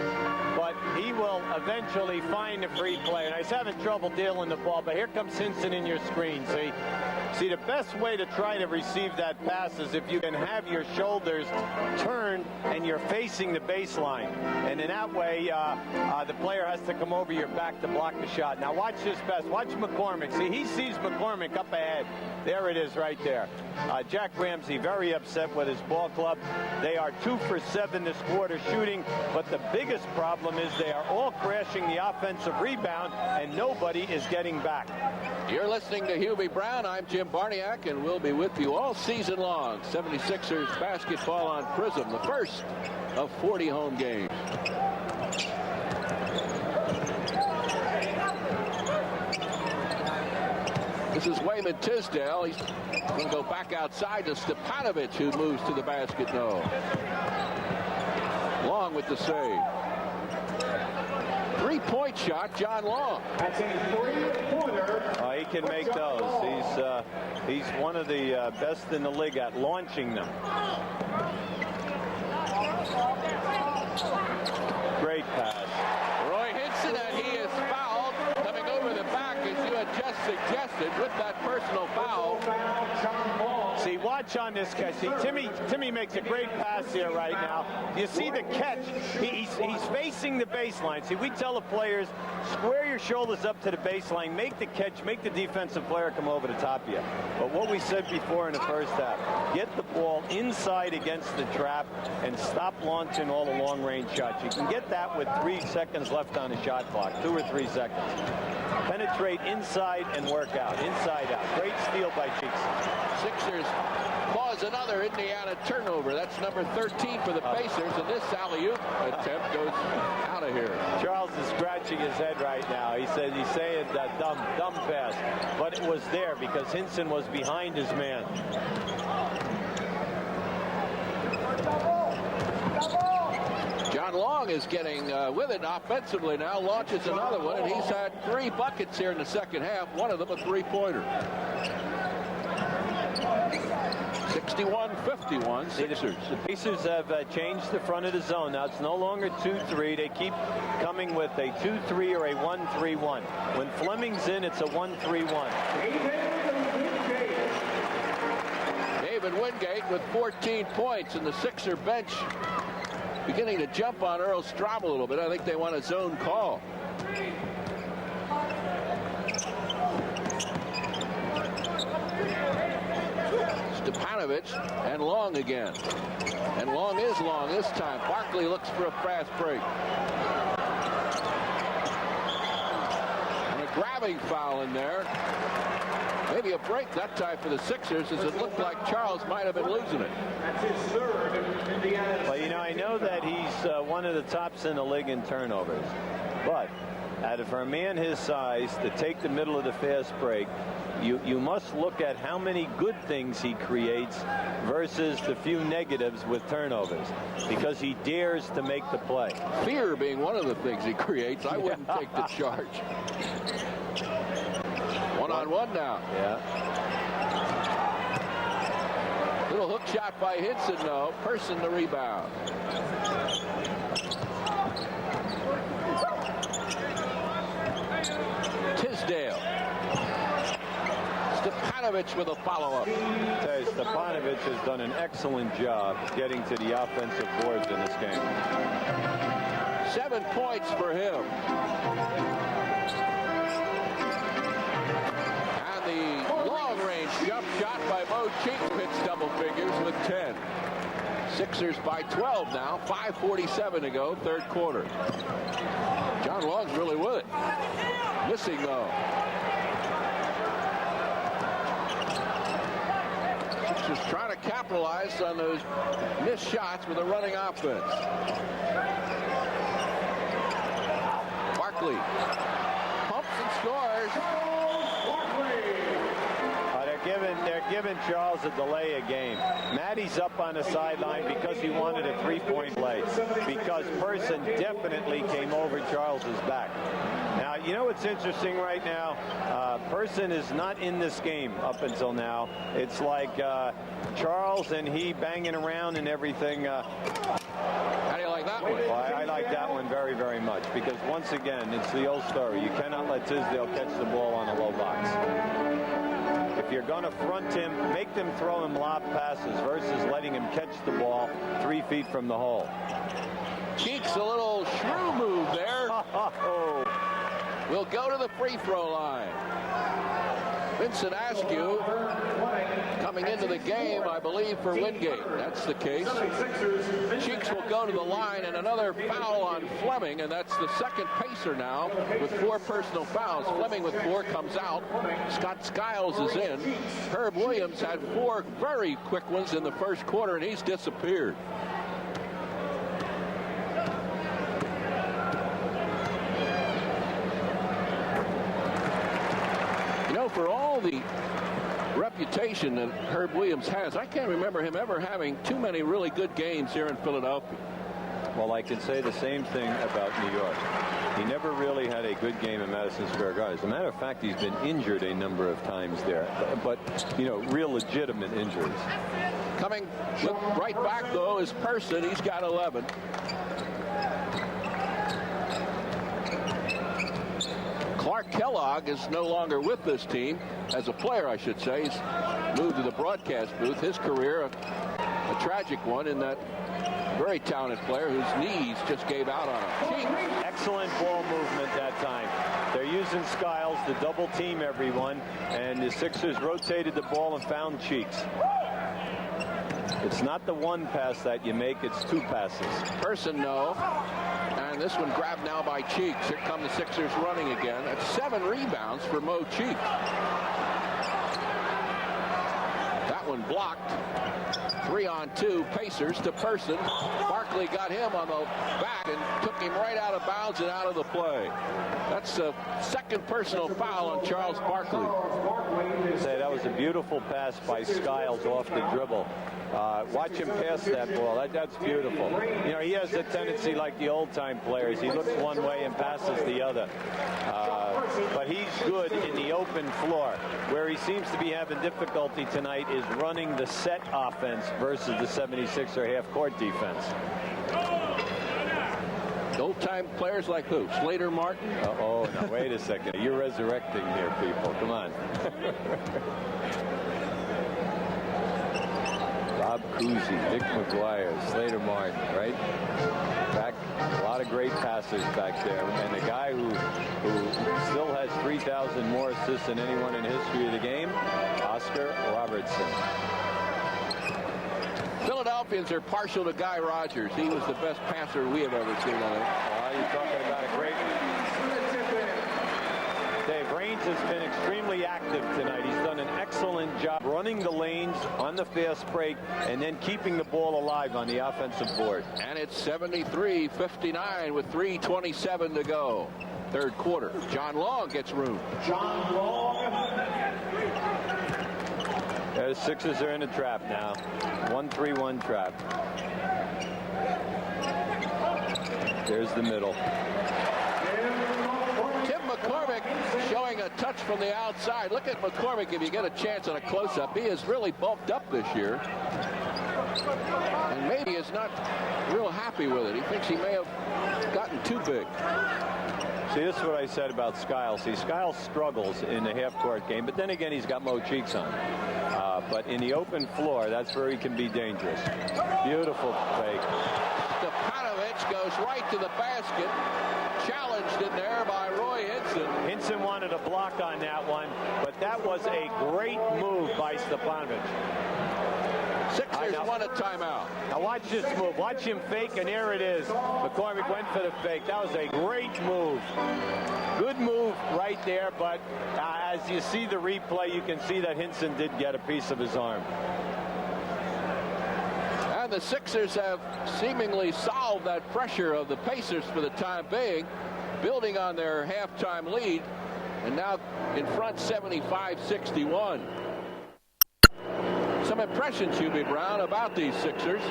but he will eventually find a free play. And he's having trouble dealing the ball, but here comes Hinson in your screen, see? See, the best way to try to receive that pass is if you can have your shoulders turned and you're facing the baseline. And in that way, the player has to come over your back to block the shot. Now, watch this pass. Watch McCormick. See, he sees McCormick up ahead. There it is right there. Jack Ramsey very upset with his ball club. They are 2 for 7 this quarter shooting, but the biggest problem is they are all crashing the offensive rebound, and nobody is getting back. You're listening to Hubie Brown. I'm Jim Barniak, and we'll be with you all season long. 76ers basketball on Prism, the first of 40 home games. This is Wayman Tisdale. He's going to go back outside to Stepanovic, who moves to the basket. No. Long with the save. Three-point shot, John Long. That's a three-pointer. He can make those. He's one of the best in the league at launching them. Great pass. Roy Hinson, and he is fouled, coming over the back, as you had just suggested, with that personal foul. See, watch on this catch. See, Timmy makes a great pass here right now. You see the catch. He's facing the baseline. See, we tell the players, square your shoulders up to the baseline, make the catch, make the defensive player come over the top of you. But what we said before in the first half, get the ball inside against the trap and stop launching all the long-range shots. You can get that with 3 seconds left on the shot clock, 2 or 3 seconds. Penetrate inside and work out, inside out. Great steal by Cheeks. Sixers cause another Indiana turnover. That's number 13 for the Pacers, and this alley-oop attempt goes out of here. Charles is scratching his head right now. He's saying that dumb pass, but it was there because Hinson was behind his man. John Long is getting with it offensively now, launches another one, and he's had 3 buckets here in the second half, one of them a three-pointer. 61-51 Sixers. The Pacers have changed the front of the zone. Now it's no longer 2-3. They keep coming with a 2-3 or a 1-3-1. When Fleming's in, it's a 1-3-1. David Wingate with 14 points, and the Sixer bench beginning to jump on Earl Straub a little bit. I think they want a zone call. Stepanovic and Long again. And Long is long this time. Barkley looks for a fast break. And a grabbing foul in there. Maybe a break that time for the Sixers, as it looked like Charles might have been losing it. That's his third. Well, you know, I know that he's one of the tops in the league in turnovers. But for a man his size to take the middle of the fast break, you must look at how many good things he creates versus the few negatives with turnovers, because he dares to make the play. Fear being one of the things he creates. I wouldn't take the charge. One-on-one now. Yeah. Little hook shot by Hinson, though. Person the rebound. Tisdale. Stepanovic with a follow-up. Stepanovic has done an excellent job getting to the offensive boards in this game. 7 points for him. And the long-range jump shot by Mo Cheeks hits double figures with 10. Sixers by 12 now. 5:47 to go, third quarter. John Long's really with it. Missing, though. Sixers trying to capitalize on those missed shots with a running offense. Barkley pumps and scores. They're giving Charles a delay of game. Matty's up on the sideline because he wanted a three-point play, because Person definitely came over Charles's back. Now, you know what's interesting right now? Person is not in this game up until now. It's like Charles and he banging around and everything. How do you like that one? Well, I like that one very, very much, because once again, it's the old story. You cannot let Tisdale catch the ball on a low box. If you're going to front him, make them throw him lob passes versus letting him catch the ball 3 feet from the hole. Cheeks a little shrew move there. We'll go to the free throw line. Vincent Askew coming into the game, I believe, for Wingate. That's the case. Cheeks will go to the line, and another foul on Fleming, and that's the second Pacer now with 4 personal fouls. Fleming with 4 comes out. Scott Skiles is in. Herb Williams had 4 very quick ones in the first quarter, and he's disappeared. For all all the reputation that Herb Williams has, I can't remember him ever having too many really good games here in Philadelphia. Well, I can say the same thing about New York. He never really had a good game in Madison Square Garden. As a matter of fact, he's been injured a number of times there, but you know, real legitimate injuries. Coming right back, though, is Person. He's got 11. Clark Kellogg is no longer with this team, as a player, I should say. He's moved to the broadcast booth. His career, a tragic one, in that very talented player whose knees just gave out on him. Excellent ball movement that time. They're using Skiles to double team everyone, and the Sixers rotated the ball and found Cheeks. It's not the one pass that you make, it's two passes. Person, no. And this one grabbed now by Cheeks. Here come the Sixers running again. That's 7 rebounds for Mo Cheeks. That one blocked. 3-on-2, Pacers to Person. Barkley got him on the back and took him right out of bounds and out of the play. That's a second personal foul on Charles Barkley. Say that was a beautiful pass by Skiles off the dribble. Watch him pass that ball. That's beautiful. You know, he has a tendency like the old-time players. He looks one way and passes the other. But he's good in the open floor. Where he seems to be having difficulty tonight is running the set offense versus the 76er half-court defense. Old-time players like who? Slater Martin? Oh, now wait a second. You're resurrecting here, people. Come on. Bob Cousy, Dick McGuire, Slater Martin, right? Back, a lot of great passes back there. And the guy who still has 3,000 more assists than anyone in the history of the game, Oscar Robertson. Philadelphians are partial to Guy Rogers. He was the best passer we have ever seen on it. You're talking about a great one. Dave, Raines has been extremely active tonight. He's done an excellent job running the lanes on the fast break and then keeping the ball alive on the offensive board. And it's 73-59 with 3:27 to go. Third quarter. John Long gets room. John Long. The Sixers are in a trap now. 1-3-1 trap. There's the middle. Tim McCormick showing a touch from the outside. Look at McCormick if you get a chance on a close-up. He is really bulked up this year. And maybe is not real happy with it. He thinks he may have gotten too big. See, this is what I said about Skiles. See, Skiles struggles in the half-court game, but then again, he's got Mo Cheeks on. But in the open floor, that's where he can be dangerous. Beautiful fake. Stepanovic goes right to the basket. Challenged in there by Roy Hinson. Hinson wanted a block on that one, but that was a great move by Stepanovic. Sixers won a timeout. Now watch this move. Watch him fake, and there it is. McCormick went for the fake. That was a great move. Good move right there, but as you see the replay, you can see that Hinson did get a piece of his arm. And the Sixers have seemingly solved that pressure of the Pacers for the time being, building on their halftime lead, and now in front 75-61. Some impressions, Hubie Brown, about these Sixers.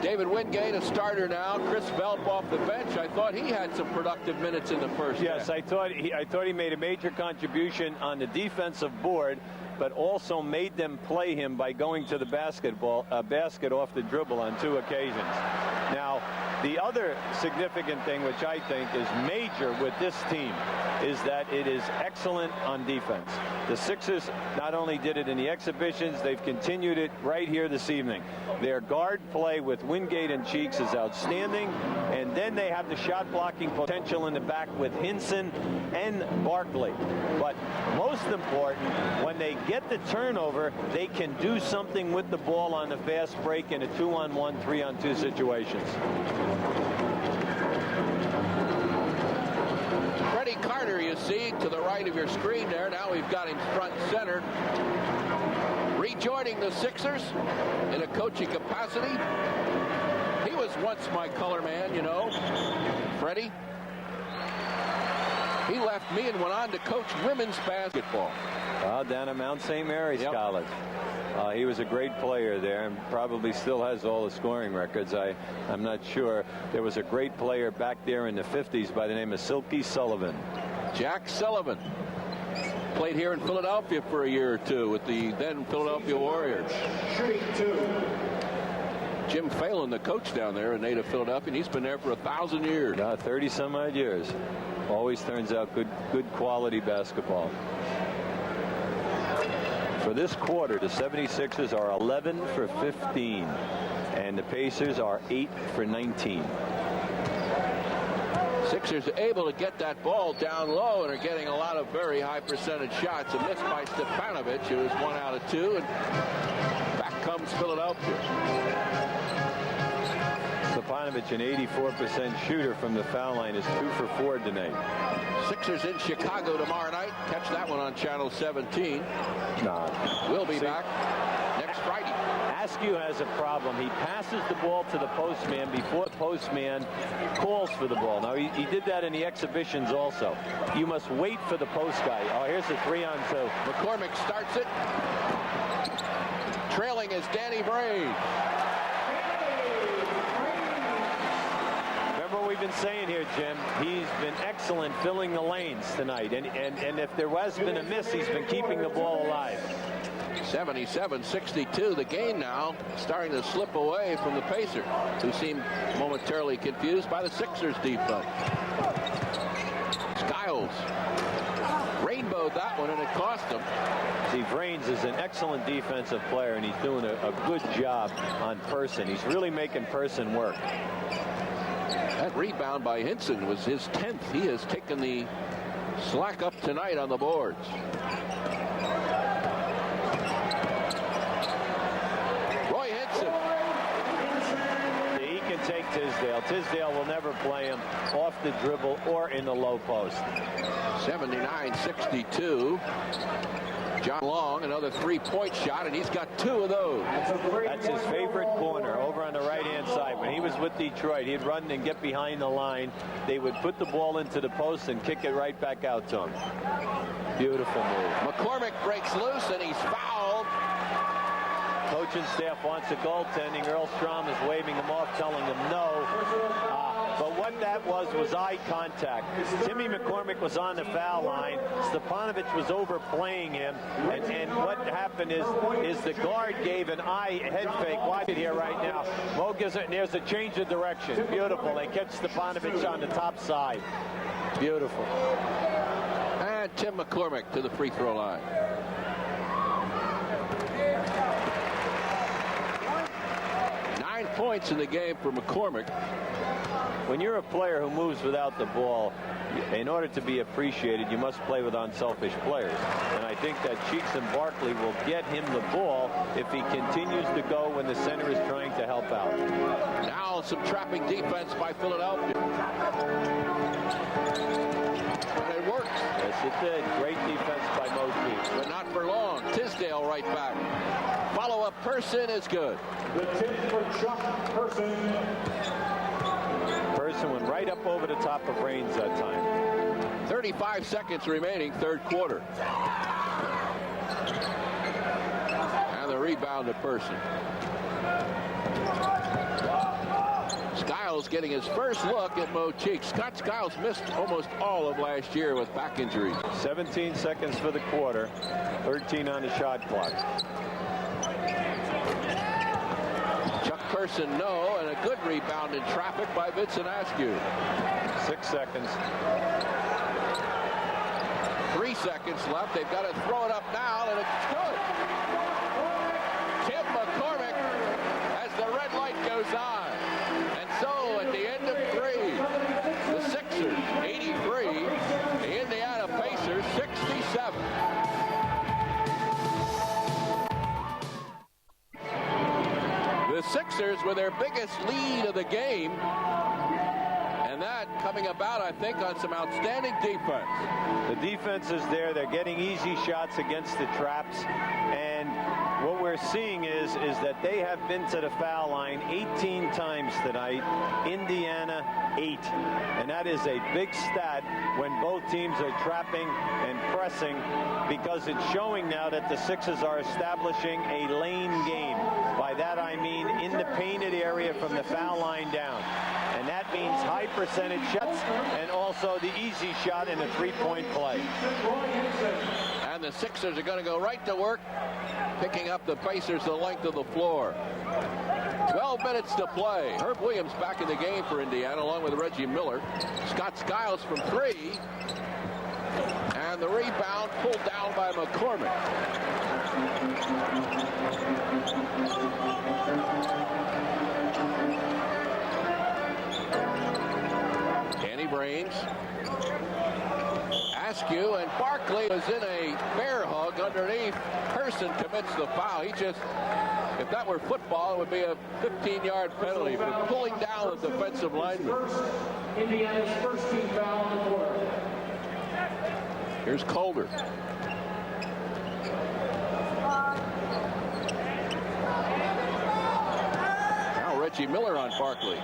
David Wingate, a starter now. Chris Velp off the bench. I thought he had some productive minutes in the first half. Yes, I thought he made a major contribution on the defensive board, but also made them play him by going to the basket off the dribble on 2 occasions. Now, the other significant thing, which I think is major with this team, is that it is excellent on defense. The Sixers not only did it in the exhibitions, they've continued it right here this evening. Their guard play with Wingate and Cheeks is outstanding, and then they have the shot blocking potential in the back with Hinson and Barkley. But most important, when they get the turnover, they can do something with the ball on the fast break in a 2-on-1, 3-on-2 situations. Freddie Carter, you see, to the right of your screen there. Now we've got him front and center. Rejoining the Sixers in a coaching capacity. He was once my color man, you know. Freddie. He left me and went on to coach women's basketball. Down at Mount St. Mary's College. He was a great player there and probably still has all the scoring records. I'm not sure. There was a great player back there in the 50s by the name of Silky Sullivan. Jack Sullivan played here in Philadelphia for a year or two with the then Philadelphia Warriors. Jim Phelan, the coach down there, a native Philadelphia, and he's been there for 1,000 years. 30 some odd years. Always turns out good quality basketball. For this quarter, the 76ers are 11 for 15, and the Pacers are 8 for 19. Sixers are able to get that ball down low and are getting a lot of very high percentage shots. A miss by Stefanovic, who is 1 out of 2, and back comes Philadelphia. Stefanovic, an 84% shooter from the foul line, is 2 for 4 tonight. Sixers in Chicago tomorrow night. Catch that one on Channel 17. We'll be back next Friday. Askew has a problem. He passes the ball to the postman before the postman calls for the ball. Now, he did that in the exhibitions also. You must wait for the post guy. Oh, here's the 3-on-2. McCormick starts it. Trailing is Danny Braid. What we've been saying here, Jim, he's been excellent filling the lanes tonight, and if there has been a miss, he's been keeping the ball alive. 77-62. The game now starting to slip away from the Pacers, who seem momentarily confused by the Sixers defense. Skiles rainbowed that one, and it cost him. Steve Raines is an excellent defensive player, and he's doing a good job on Person. He's really making Person work. That rebound by Hinson was his 10th. He has taken the slack up tonight on the boards. Roy Hinson. He can take Tisdale. Tisdale will never play him off the dribble or in the low post. 79-62. John Long, another three-point shot, and he's got 2 of those. That's his favorite corner over on the right-hand side. When he was with Detroit, he'd run and get behind the line. They would put the ball into the post and kick it right back out to him. Beautiful move. McCormick breaks loose, and he's fouled. Coaching staff wants a goaltending. Earl Strom is waving him off, telling him no. But what that was eye contact. Timmy McCormick was on the foul line. Stefanovic was overplaying him. And what happened is the guard gave an head fake. Watch it here right now. Mo gives it, and there's a change of direction. Beautiful. They catch Stefanovic on the top side. Beautiful. And Tim McCormick to the free throw line. Points in the game for McCormick. When you're a player who moves without the ball, in order to be appreciated, you must play with unselfish players. And I think that Cheeks and Barkley will get him the ball if he continues to go when the center is trying to help out. Now some trapping defense by Philadelphia. And it worked. Yes, it did. Great defense by Mo Cheeks. But not for long. Tisdale right back. Follow-up Person is good. The tip for Chuck Person. Person went right up over the top of Raines that time. 35 seconds remaining, third quarter. And the rebound to Person. Skiles getting his first look at Mo Cheeks. Scott Skiles missed almost all of last year with back injuries. 17 seconds for the quarter, 13 on the shot clock. Chuck Person, no, and a good rebound in traffic by Vincent Askew. 6 seconds. 3 seconds left. They've got to throw it up now, and it's good. Tim McCormick as the red light goes on. And so at the end of 3, the Sixers 83, the Indiana Pacers 67. The Sixers with their biggest lead of the game, and that coming about, I think, on some outstanding defense. The defense is there. They're getting easy shots against the traps, and What we're seeing is that they have been to the foul line 18 times tonight. Indiana 8. And that is a big stat when both teams are trapping and pressing, because it's showing now that the Sixers are establishing a lane game. By that I mean in the painted area from the foul line down. And that means high percentage shots and also the easy shot in a three-point play. And the Sixers are going to go right to work, picking up the Pacers the length of the floor. 12 minutes to play. Herb Williams back in the game for Indiana, along with Reggie Miller. Scott Skiles from 3. And the rebound pulled down by McCormick. Danny Brains. Askew, and Barkley was in a bear hug underneath. Person commits the foul. He just, if that were football, it would be a 15-yard penalty for pulling down the defensive lineman. Indiana's first team foul in the quarter. Here's Calder. Now Reggie Miller on Barkley.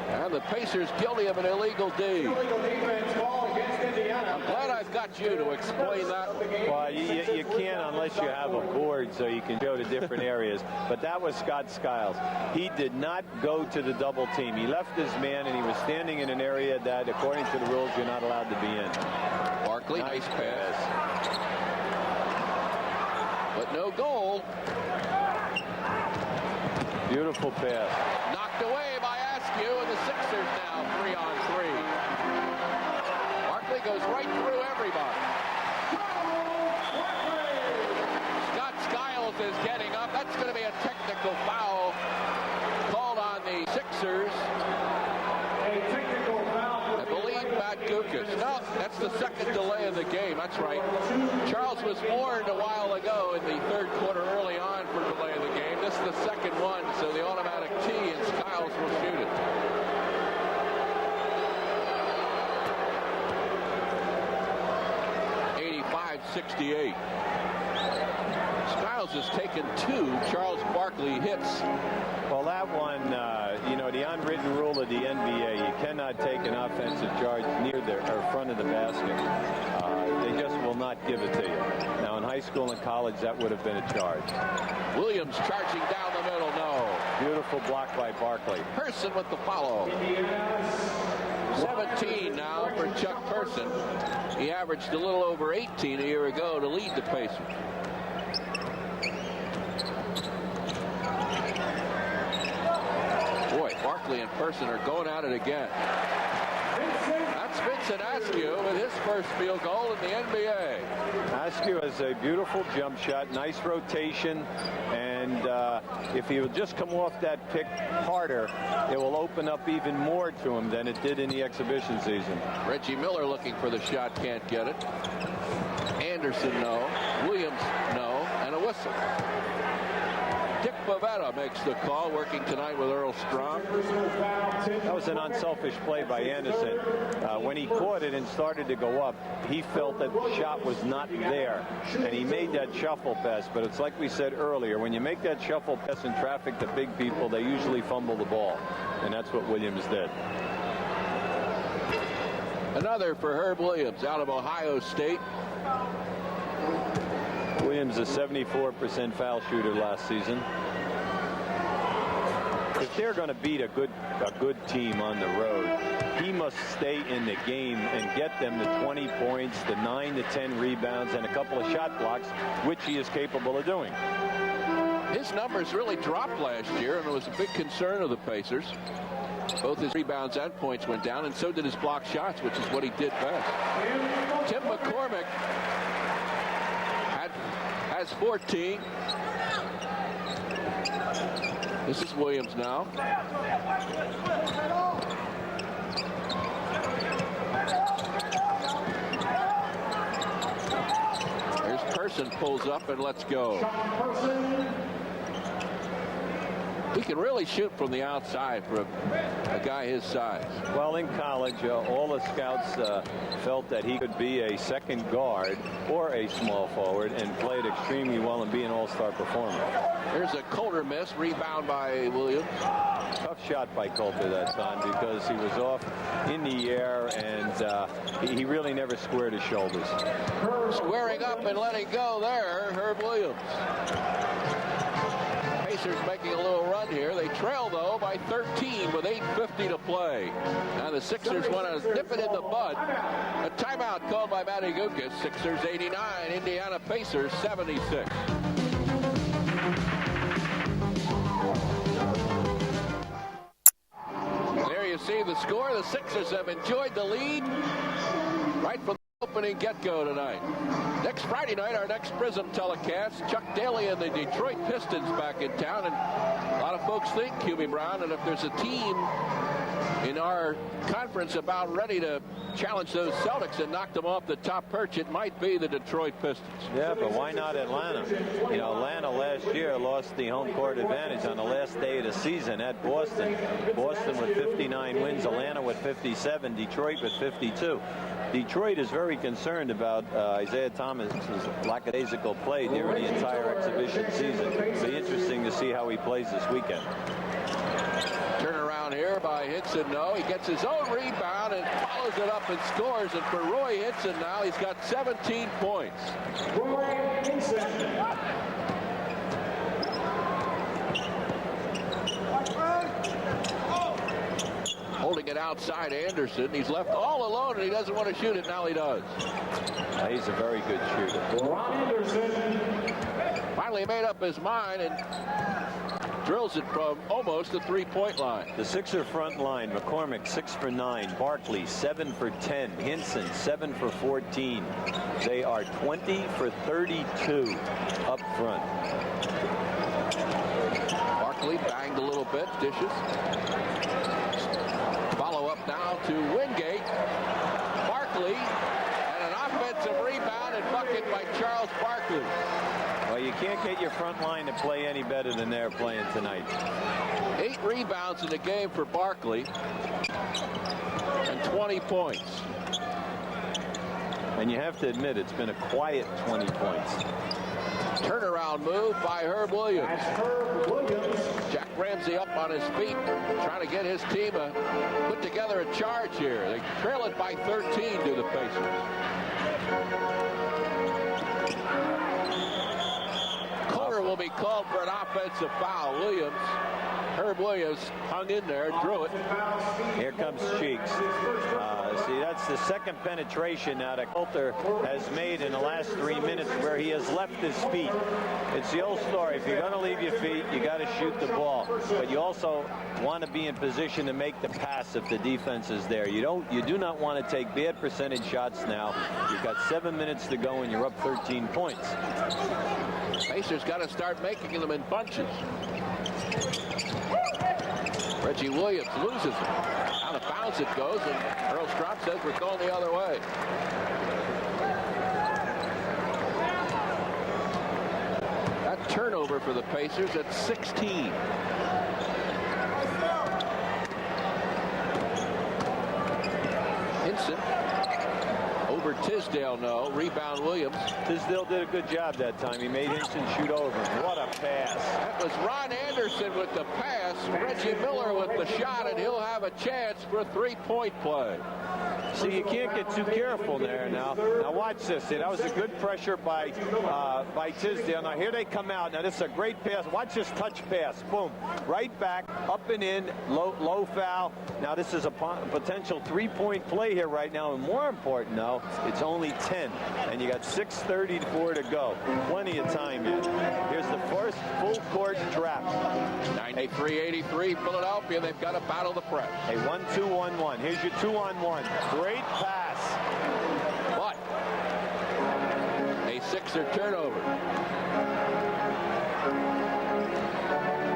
And the Pacers guilty of an illegal deed. Illegal defense call against Indiana. I'm glad I've got you to explain that. Well, you can't unless you have a board so you can go to different areas. But that was Scott Skiles. He did not go to the double team. He left his man, and he was standing in an area that, according to the rules, you're not allowed to be in. Barkley, nice pass. But no goal. Beautiful pass. Knocked away by Askew, and the Sixers now 3-on-3. Barkley goes right through everybody. Scott Skiles is getting up. That's going to be a technical foul called on the Sixers. A technical foul. I believe Matt Gukas. No, that's the second delay of the game. That's right. Charles was warned a while ago in the third quarter early on for delay of the game. This is the second one, so the automatic tee, and Skiles will shoot it. .68. Skiles has taken 2 Charles Barkley hits. Well, that one, the unwritten rule of the NBA, you cannot take an offensive charge near the front of the basket. They just will not give it to you. Now, in high school and college, that would have been a charge. Williams charging down the middle. No. Beautiful block by Barkley. Person with the follow. 17 now for Chuck Person. He averaged a little over 18 a year ago to lead the Pacers. Boy, Barkley and Person are going at it again. That's Vincent Askew with his first field goal in the NBA. Askew has a beautiful jump shot, nice rotation, and if he would just come off that pick harder, it will open up even more to him than it did in the exhibition season. Reggie Miller looking for the shot, can't get it. Anderson, no. Williams, no. And a whistle. Dick Bavetta makes the call, working tonight with Earl Strom. That was an unselfish play by Anderson. When he caught it and started to go up, he felt that the shot was not there, and he made that shuffle pass. But it's like we said earlier, when you make that shuffle pass in traffic to big people, they usually fumble the ball, and that's what Williams did. Another for Herb Williams out of Ohio State. Williams, a 74% foul shooter last season. If they're going to beat a good team on the road, he must stay in the game and get them the 20 points, the 9 to 10 rebounds, and a couple of shot blocks, which he is capable of doing. His numbers really dropped last year, and it was a big concern of the Pacers. Both his rebounds and points went down, and so did his block shots, which is what he did best. Tim McCormick has 14. This is Williams now. Here's Person, pulls up and lets go. He can really shoot from the outside for a guy his size. Well, in college, all the scouts felt that he could be a second guard or a small forward and played extremely well and be an all-star performer. Here's a Coulter miss. Rebound by Williams. Tough shot by Coulter that time because he was off in the air and he really never squared his shoulders. Squaring up and letting go there, Herb Williams. Pacers making a little run here. They trail, though, by 13 with 8:50 to play. Now the Sixers want to nip it in the bud. A timeout called by Matty Gukas. Sixers 89, Indiana Pacers 76. There you see the score. The Sixers have enjoyed the lead right from the opening get-go tonight. Next Friday night, our next Prism telecast, Chuck Daly and the Detroit Pistons back in town. And a lot of folks think, Hubie Brown, and if there's a team in our conference about ready to challenge those Celtics and knock them off the top perch, it might be the Detroit Pistons. Yeah, but why not Atlanta? You know, Atlanta last year lost the home court advantage on the last day of the season at Boston. Boston with 59 wins, Atlanta with 57, Detroit with 52. Detroit is very concerned about Isaiah Thomas's lackadaisical play during the entire exhibition season. It'll be interesting to see how he plays this weekend. Turnaround here by Hinson. No, he gets his own rebound and follows it up and scores. And for Roy Hinson now, he's got 17 points. Roy Hinson. Holding it outside Anderson. He's left all alone and he doesn't want to shoot it. Now he does. He's a very good shooter. Ron Anderson. Finally made up his mind and drills it from almost the three-point line. The Sixer front line, McCormick 6 for 9, Barkley 7 for 10, Hinson 7 for 14. They are 20 for 32 up front. Barkley banged a little bit, dishes. Follow up now to Wingate. Barkley and an offensive rebound and bucket by Charles Barkley. Well, you can't get your front line to play any better than they're playing tonight. 8 rebounds in the game for Barkley and 20 points. And you have to admit it's been a quiet 20 points. Turnaround move by Herb Williams. Jack Ramsey up on his feet, trying to get his team put together a charge here. They trail it by 13 to the Pacers. Coulter will be called for an offensive foul. Herb Williams hung in there, drew it. Here comes Cheeks. See, that's the second penetration now that Coulter has made in the last 3 minutes where he has left his feet. It's the old story. If you're going to leave your feet, you got to shoot the ball. But you also want to be in position to make the pass if the defense is there. You do not want to take bad percentage shots now. You've got 7 minutes to go and you're up 13 points. Pacers got to start making them in bunches. Reggie Williams loses it. Out of bounds it goes, and Earl Strom says we're going the other way. That turnover for the Pacers at 16. Hinson over Tisdale, no. Rebound Williams. Tisdale did a good job that time. He made Hinson shoot over. What a pass. That was Ron Anderson with the pass. Reggie Miller with the shot, and he'll have a chance for a three-point play. See, you can't get too careful there now. Now watch this. See, that was a good pressure by Tisdale. Now here they come out. Now this is a great pass. Watch this touch pass. Boom. Right back, up and in, low foul. Now this is a potential three-point play here right now. And more important now, it's only 10. And you got 6:34 to go. Plenty of time yet. Here's the first full court trap. 93-83 Philadelphia. They've got to battle the press. A 1-2-1-1. Here's your 2-on-1. Great pass. But a Sixer turnover.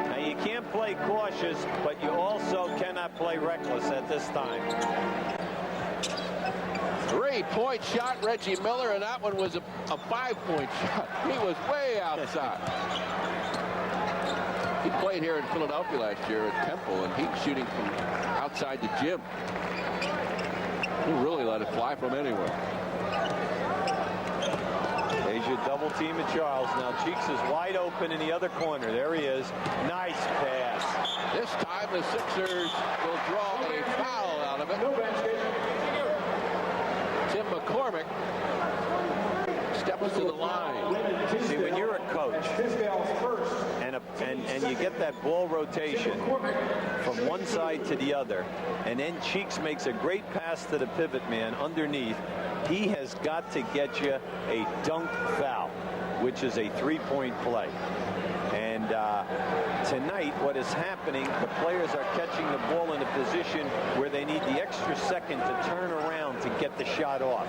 Now you can't play cautious, but you also cannot play reckless at this time. Three-point shot, Reggie Miller, and that one was a 5-point shot. He was way outside. He played here in Philadelphia last year at Temple, and he's shooting from outside the gym. He really let it fly from anywhere. There's your double team at Charles. Now Cheeks is wide open in the other corner. There he is. Nice pass. This time the Sixers will draw a foul out of it. Tim McCormick steps to the line. See, when you're a coach and you get that ball rotation from one side to the other, and then Cheeks makes a great pass to the pivot man underneath, he has got to get you a dunk foul, which is a three-point play. And tonight, what is happening, the players are catching the ball in a position where they need the extra second to turn around to get the shot off.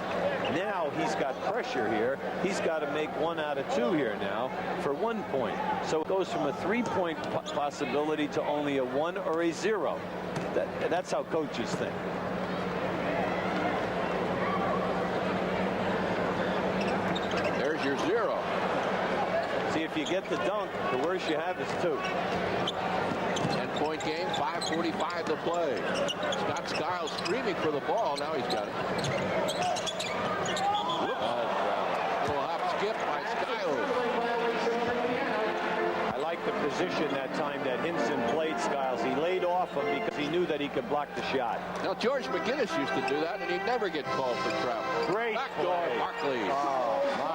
Now he's got pressure here. He's got to make 1 out of 2 here now for 1 point. So it goes from a 3-point possibility to only a 1 or a 0. That's how coaches think. There's your 0. See, if you get the dunk, the worst you have is 2. 10-point game, 5:45 to play. Scott Skiles screaming for the ball. Now he's got it. Whoops. Little hop skip by Skiles. I like the position that time that Hinson played Skiles. He laid off him because he knew that he could block the shot. Now, George McGinnis used to do that, and he'd never get called for travel. Great Backdoor play. Barkley. Oh, my.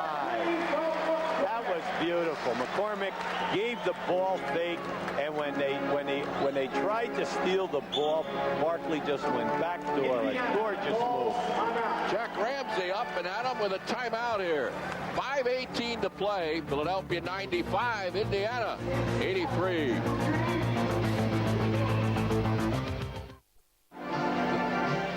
That was beautiful. McCormick gave the ball fake, and when they tried to steal the ball, Barkley just went backdoor. A gorgeous move. Jack Ramsey up and at him with a timeout here. 5:18 to play. Philadelphia 95, Indiana 83.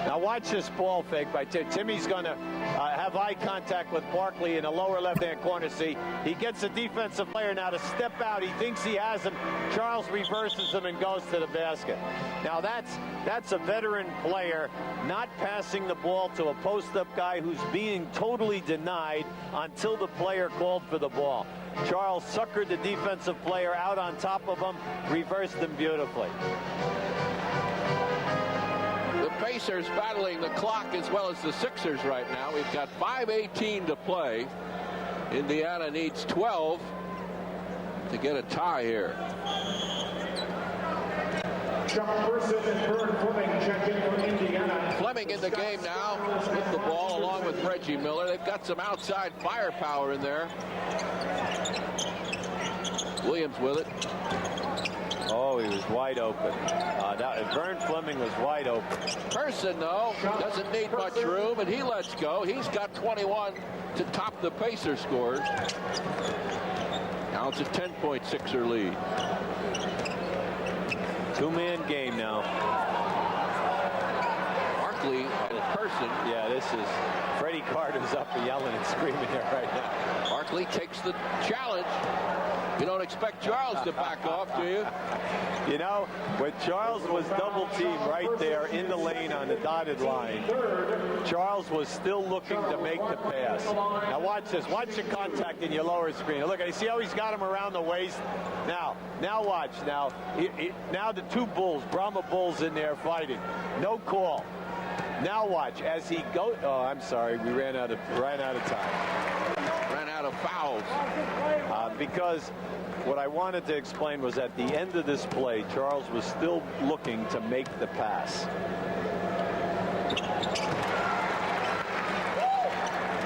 Now watch this ball fake by Tim. Timmy's going to have eye contact with Barkley in the lower left-hand corner. See, he gets a defensive player now to step out. He thinks he has him. Charles reverses him and goes to the basket. Now that's a veteran player not passing the ball to a post-up guy who's being totally denied until the player called for the ball. Charles suckered the defensive player out on top of him, reversed him beautifully. The Pacers battling the clock as well as the Sixers right now. We've got 5:18 to play. Indiana needs 12 to get a tie here. Fleming in the game now with the ball along with Reggie Miller. They've got some outside firepower in there. Williams with it. Oh, he was wide open. Vern Fleming was wide open. Person, though, doesn't need much room, and he lets go. He's got 21 to top the Pacers scores. Now it's a 10-point Sixer lead. Two-man game now. Barkley and Person. Yeah, this is Freddie Carter's up and yelling and screaming here right now. Barkley takes the challenge. You don't expect Charles to back off, do you? You know, when Charles was double teamed right there in the lane on the dotted line, Charles was still looking to make the pass. Now watch this. Watch the contact in your lower screen. Look, you see how he's got him around the waist? Now watch. Now the two Bulls, Brahma Bulls in there fighting. No call. Now watch as he goes. Oh, I'm sorry. We ran out of time. Ran out of fouls. Because what I wanted to explain was at the end of this play, Charles was still looking to make the pass.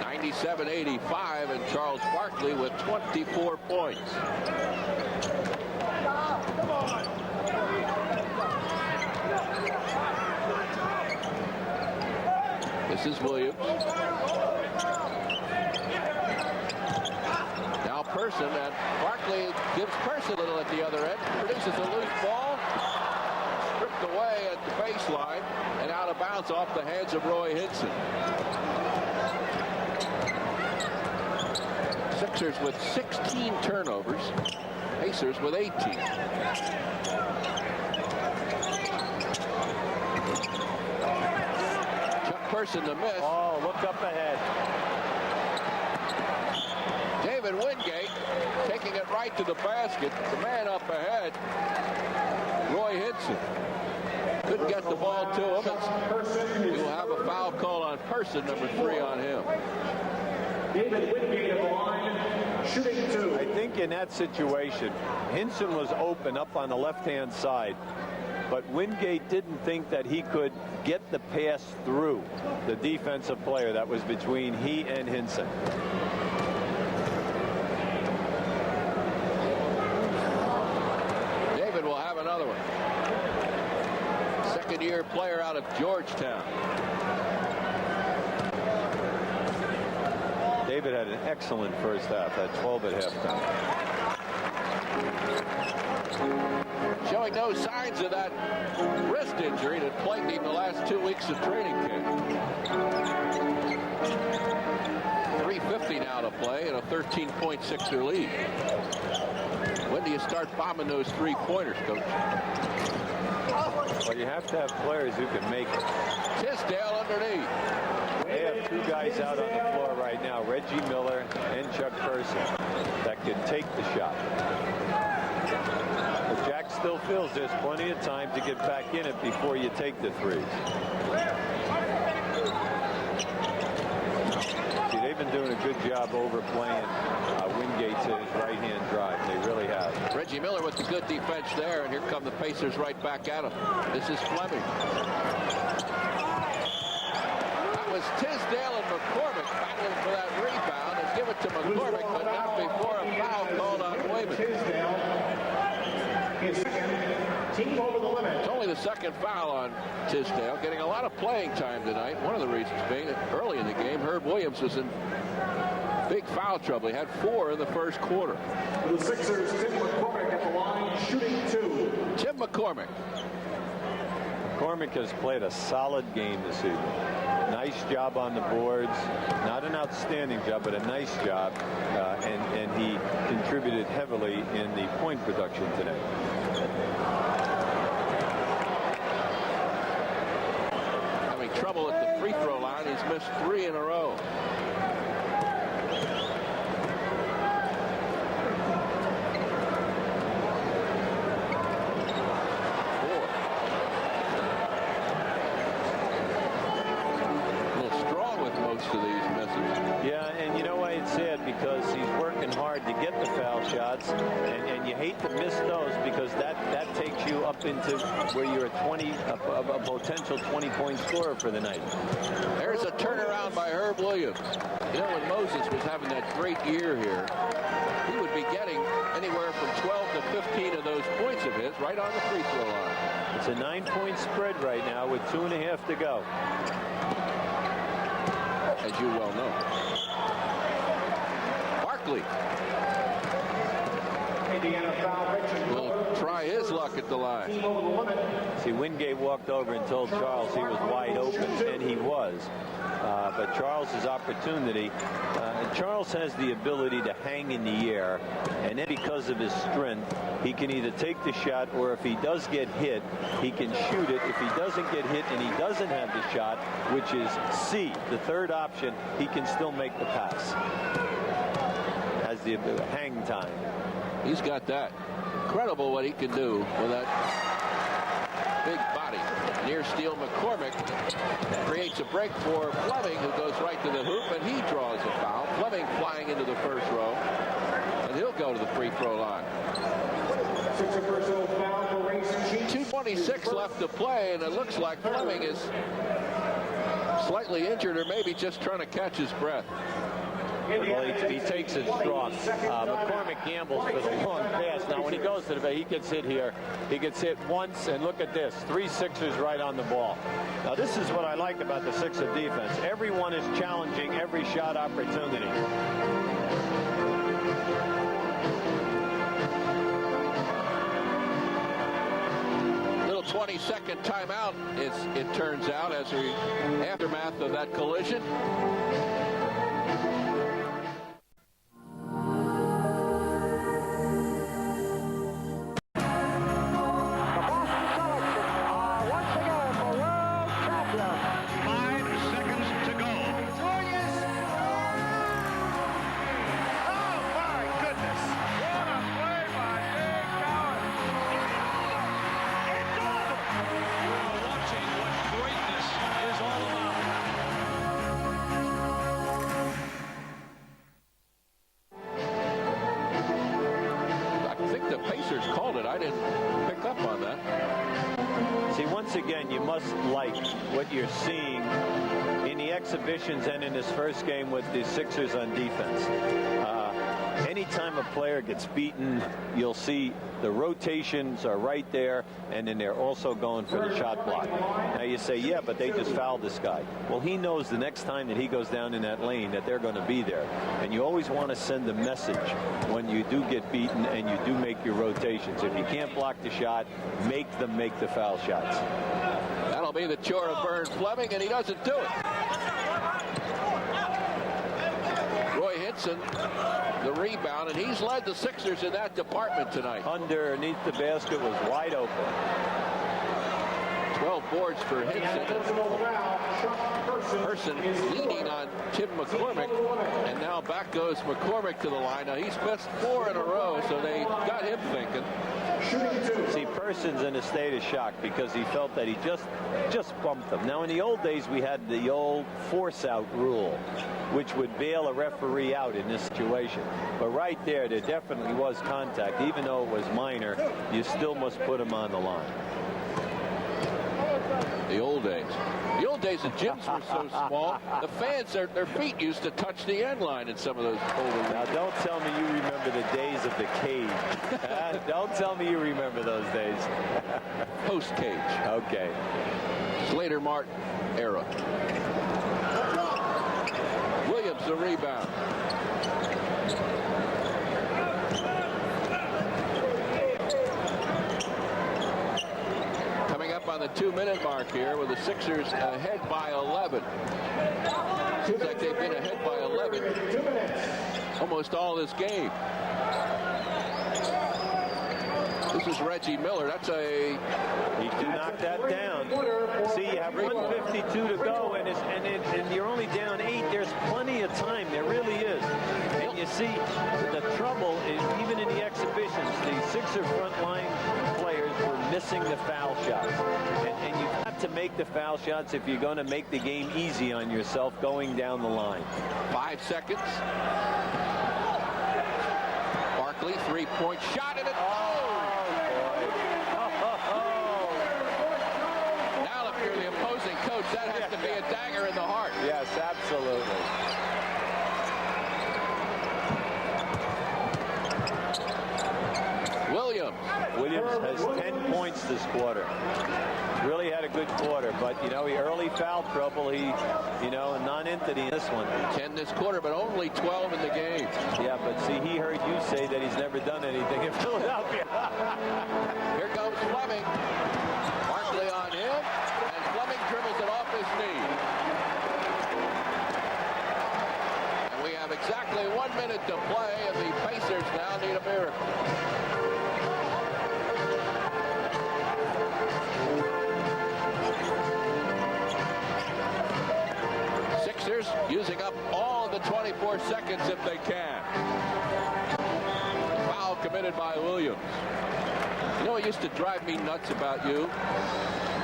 97-85, and Charles Barkley with 24 points. This is Williams. Now Person, and Barkley gives Person a little at the other end. Produces a loose ball. Stripped away at the baseline and out of bounds off the hands of Roy Hinson. Sixers with 16 turnovers. Pacers with 18. Chuck Person to miss. Oh, look up ahead. David Wingate taking it right to the basket. The man up ahead, Roy Hinson. Couldn't get the ball to him. We'll have a foul call on Person, number 3 on him. David Wingate at the line, shooting 2. I think in that situation, Hinson was open up on the left-hand side, but Wingate didn't think that he could get the pass through the defensive player that was between he and Hinson. David will have another one. Second-year player out of Georgetown. David had an excellent first half, had 12 at halftime. Showing no signs of that wrist injury that plagued him the last 2 weeks of training camp. 3:50 now to play and a 13-point lead. When do you start bombing those three-pointers, Coach? Well, you have to have players who can make it. Tisdale underneath. They have 2 guys out on the floor right now, Reggie Miller and Chuck Person, that can take the shot. But Jack still feels there's plenty of time to get back in it before you take the threes. See, they've been doing a good job overplaying Wingate to his right-hand drive. They really have. Reggie Miller with the good defense there, and here come the Pacers right back at him. This is Fleming. That was Tisdale and McCormick battling for that rebound, and give it to McCormick, but not before a foul called on Wayman. Tisdale, his second, team over the limit. It's only the second foul on Tisdale, getting a lot of playing time tonight. One of the reasons being that early in the game, Herb Williams was in big foul trouble. He had 4 in the first quarter. The Sixers, Tim McCormick at the line, shooting 2. Tim McCormick. McCormick has played a solid game this evening. Nice job on the boards. Not an outstanding job, but a nice job. And he contributed heavily in the point production today. Having trouble at the free throw line. He's missed 3 in a row. Because he's working hard to get the foul shots, and you hate to miss those because that takes you up into where you're a potential 20-point scorer for the night. There's a turnaround by Herb Williams. You know, when Moses was having that great year here, he would be getting anywhere from 12 to 15 of those points of his right on the free throw line. It's a 9-point spread right now with 2.5 to go. As you well know. Will try his luck at the line. See, Wingate walked over and told Charles he was wide open, and he was. But Charles's opportunity, Charles has the ability to hang in the air, and then because of his strength, he can either take the shot, or if he does get hit, he can shoot it. If he doesn't get hit and he doesn't have the shot, which is C, the third option, he can still make the pass. Has the hang time. He's got that. Incredible what he can do with that big body. Near steal, McCormick creates a break for Fleming, who goes right to the hoop, and he draws a foul. Fleming flying into the first row, and he'll go to the free throw line. 2:26 left to play, and it looks like Fleming is slightly injured, or maybe just trying to catch his breath. Well, he takes it strong. McCormick gambles for the long pass. Now, when he goes to the bay, he gets hit here. He gets hit once, and look at this. 3 Sixers right on the ball. Now, this is what I like about the Sixer defense. Everyone is challenging every shot opportunity. Little 20-second timeout, it turns out, as the aftermath of that collision. once again, you must like what you're seeing in the exhibitions and in his first game with the Sixers on defense. Anytime a player gets beaten, you'll see the rotations are right there, and then they're also going for the shot block. Now you say, yeah, but they just fouled this guy. Well, he knows the next time that he goes down in that lane that they're going to be there. And you always want to send a message when you do get beaten and you do make your rotations. If you can't block the shot, make them make the foul shots. That'll be the chore of Vern Fleming, and he doesn't do it. Roy Hinson, the rebound, and he's led the Sixers in that department tonight. Underneath the basket was wide open. 12 boards for Hinson. Person leaning on Tim McCormick, and now back goes McCormick to the line. Now he's missed 4 in a row, so they got him thinking. See, Person's in a state of shock because he felt that he just bumped him. Now, in the old days, we had the old force-out rule, which would bail a referee out in this situation. But right there definitely was contact. Even though it was minor, you still must put him on the line. The old days. The old days, the gyms were so small, the fans, their feet used to touch the end line in some of those older. Now, don't tell me you remember the days of the cage. Don't tell me you remember those days. Post-cage. Okay. Slater Martin era. Williams, the rebound. On the 2-minute mark here, with the Sixers ahead by 11. Seems like they've been ahead by 11 almost all this game. This is Reggie Miller. That's a... He can knock that down. See, you have 1:52 to go, and you're only down 8. There's plenty of time. There really is. And you see, the trouble is, even in the exhibitions, the Sixer front line players were missing the foul shots. And you've got to make the foul shots if you're going to make the game easy on yourself going down the line. 5 seconds. Barkley, 3-point shot, and it... Now if you're the opposing coach, that has to be a dagger in the heart. Yes, absolutely. Williams has 10 points this quarter. Really had a good quarter, but, you know, he early foul trouble. He, you know, a non-entity in this one. 10 this quarter, but only 12 in the game. Yeah, but see, he heard you say that he's never done anything in Philadelphia. Here comes Fleming. Barkley on him, and Fleming dribbles it off his knee. And we have exactly 1 minute to play, and the Pacers now need a miracle. Sixers using up all the 24 seconds if they can. Foul committed by Williams. You know, it used to drive me nuts about you.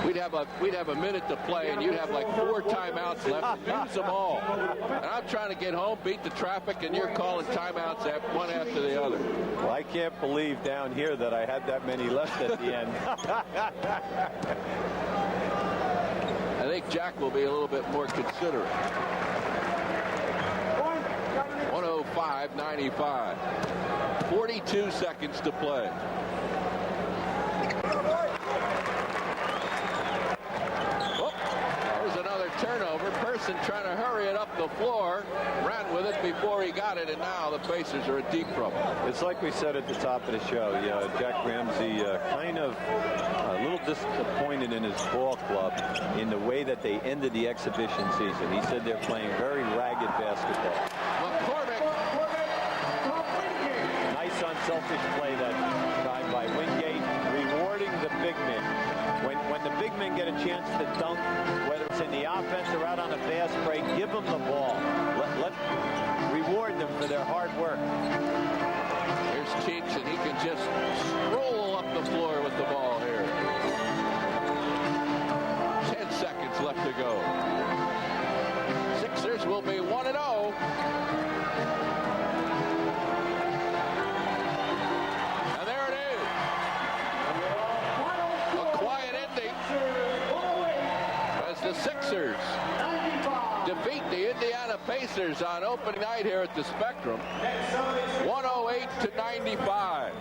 We'd have a minute to play, and you'd have like 4 timeouts left. Use them all. And I'm trying to get home, beat the traffic, and you're calling timeouts one after the other. Well, I can't believe down here that I had that many left at the end. I think Jack will be a little bit more considerate. 105-95. 42 seconds to play. Oh, there's another turnover. Person trying to hurry it up the floor. Ran with it before he got it, and now the Pacers are in deep trouble. It's like we said at the top of the show. Jack Ramsey kind of a little disappointed in his ball club in the way that they ended the exhibition season. He said they're playing very ragged basketball. McCormick. Nice unselfish play that time by Wingate, rewarding the big men. When the big men get a chance to dunk, whether it's in the offense or out on a fast break, give them the ball. Let reward them for their hard work. Here's Cheeks, and he can just roll up the floor with the ball here. 10 seconds left to go. Sixers will be 1-0. And there it is. A quiet ending defeat the Indiana Pacers on opening night here at the Spectrum, 108-95.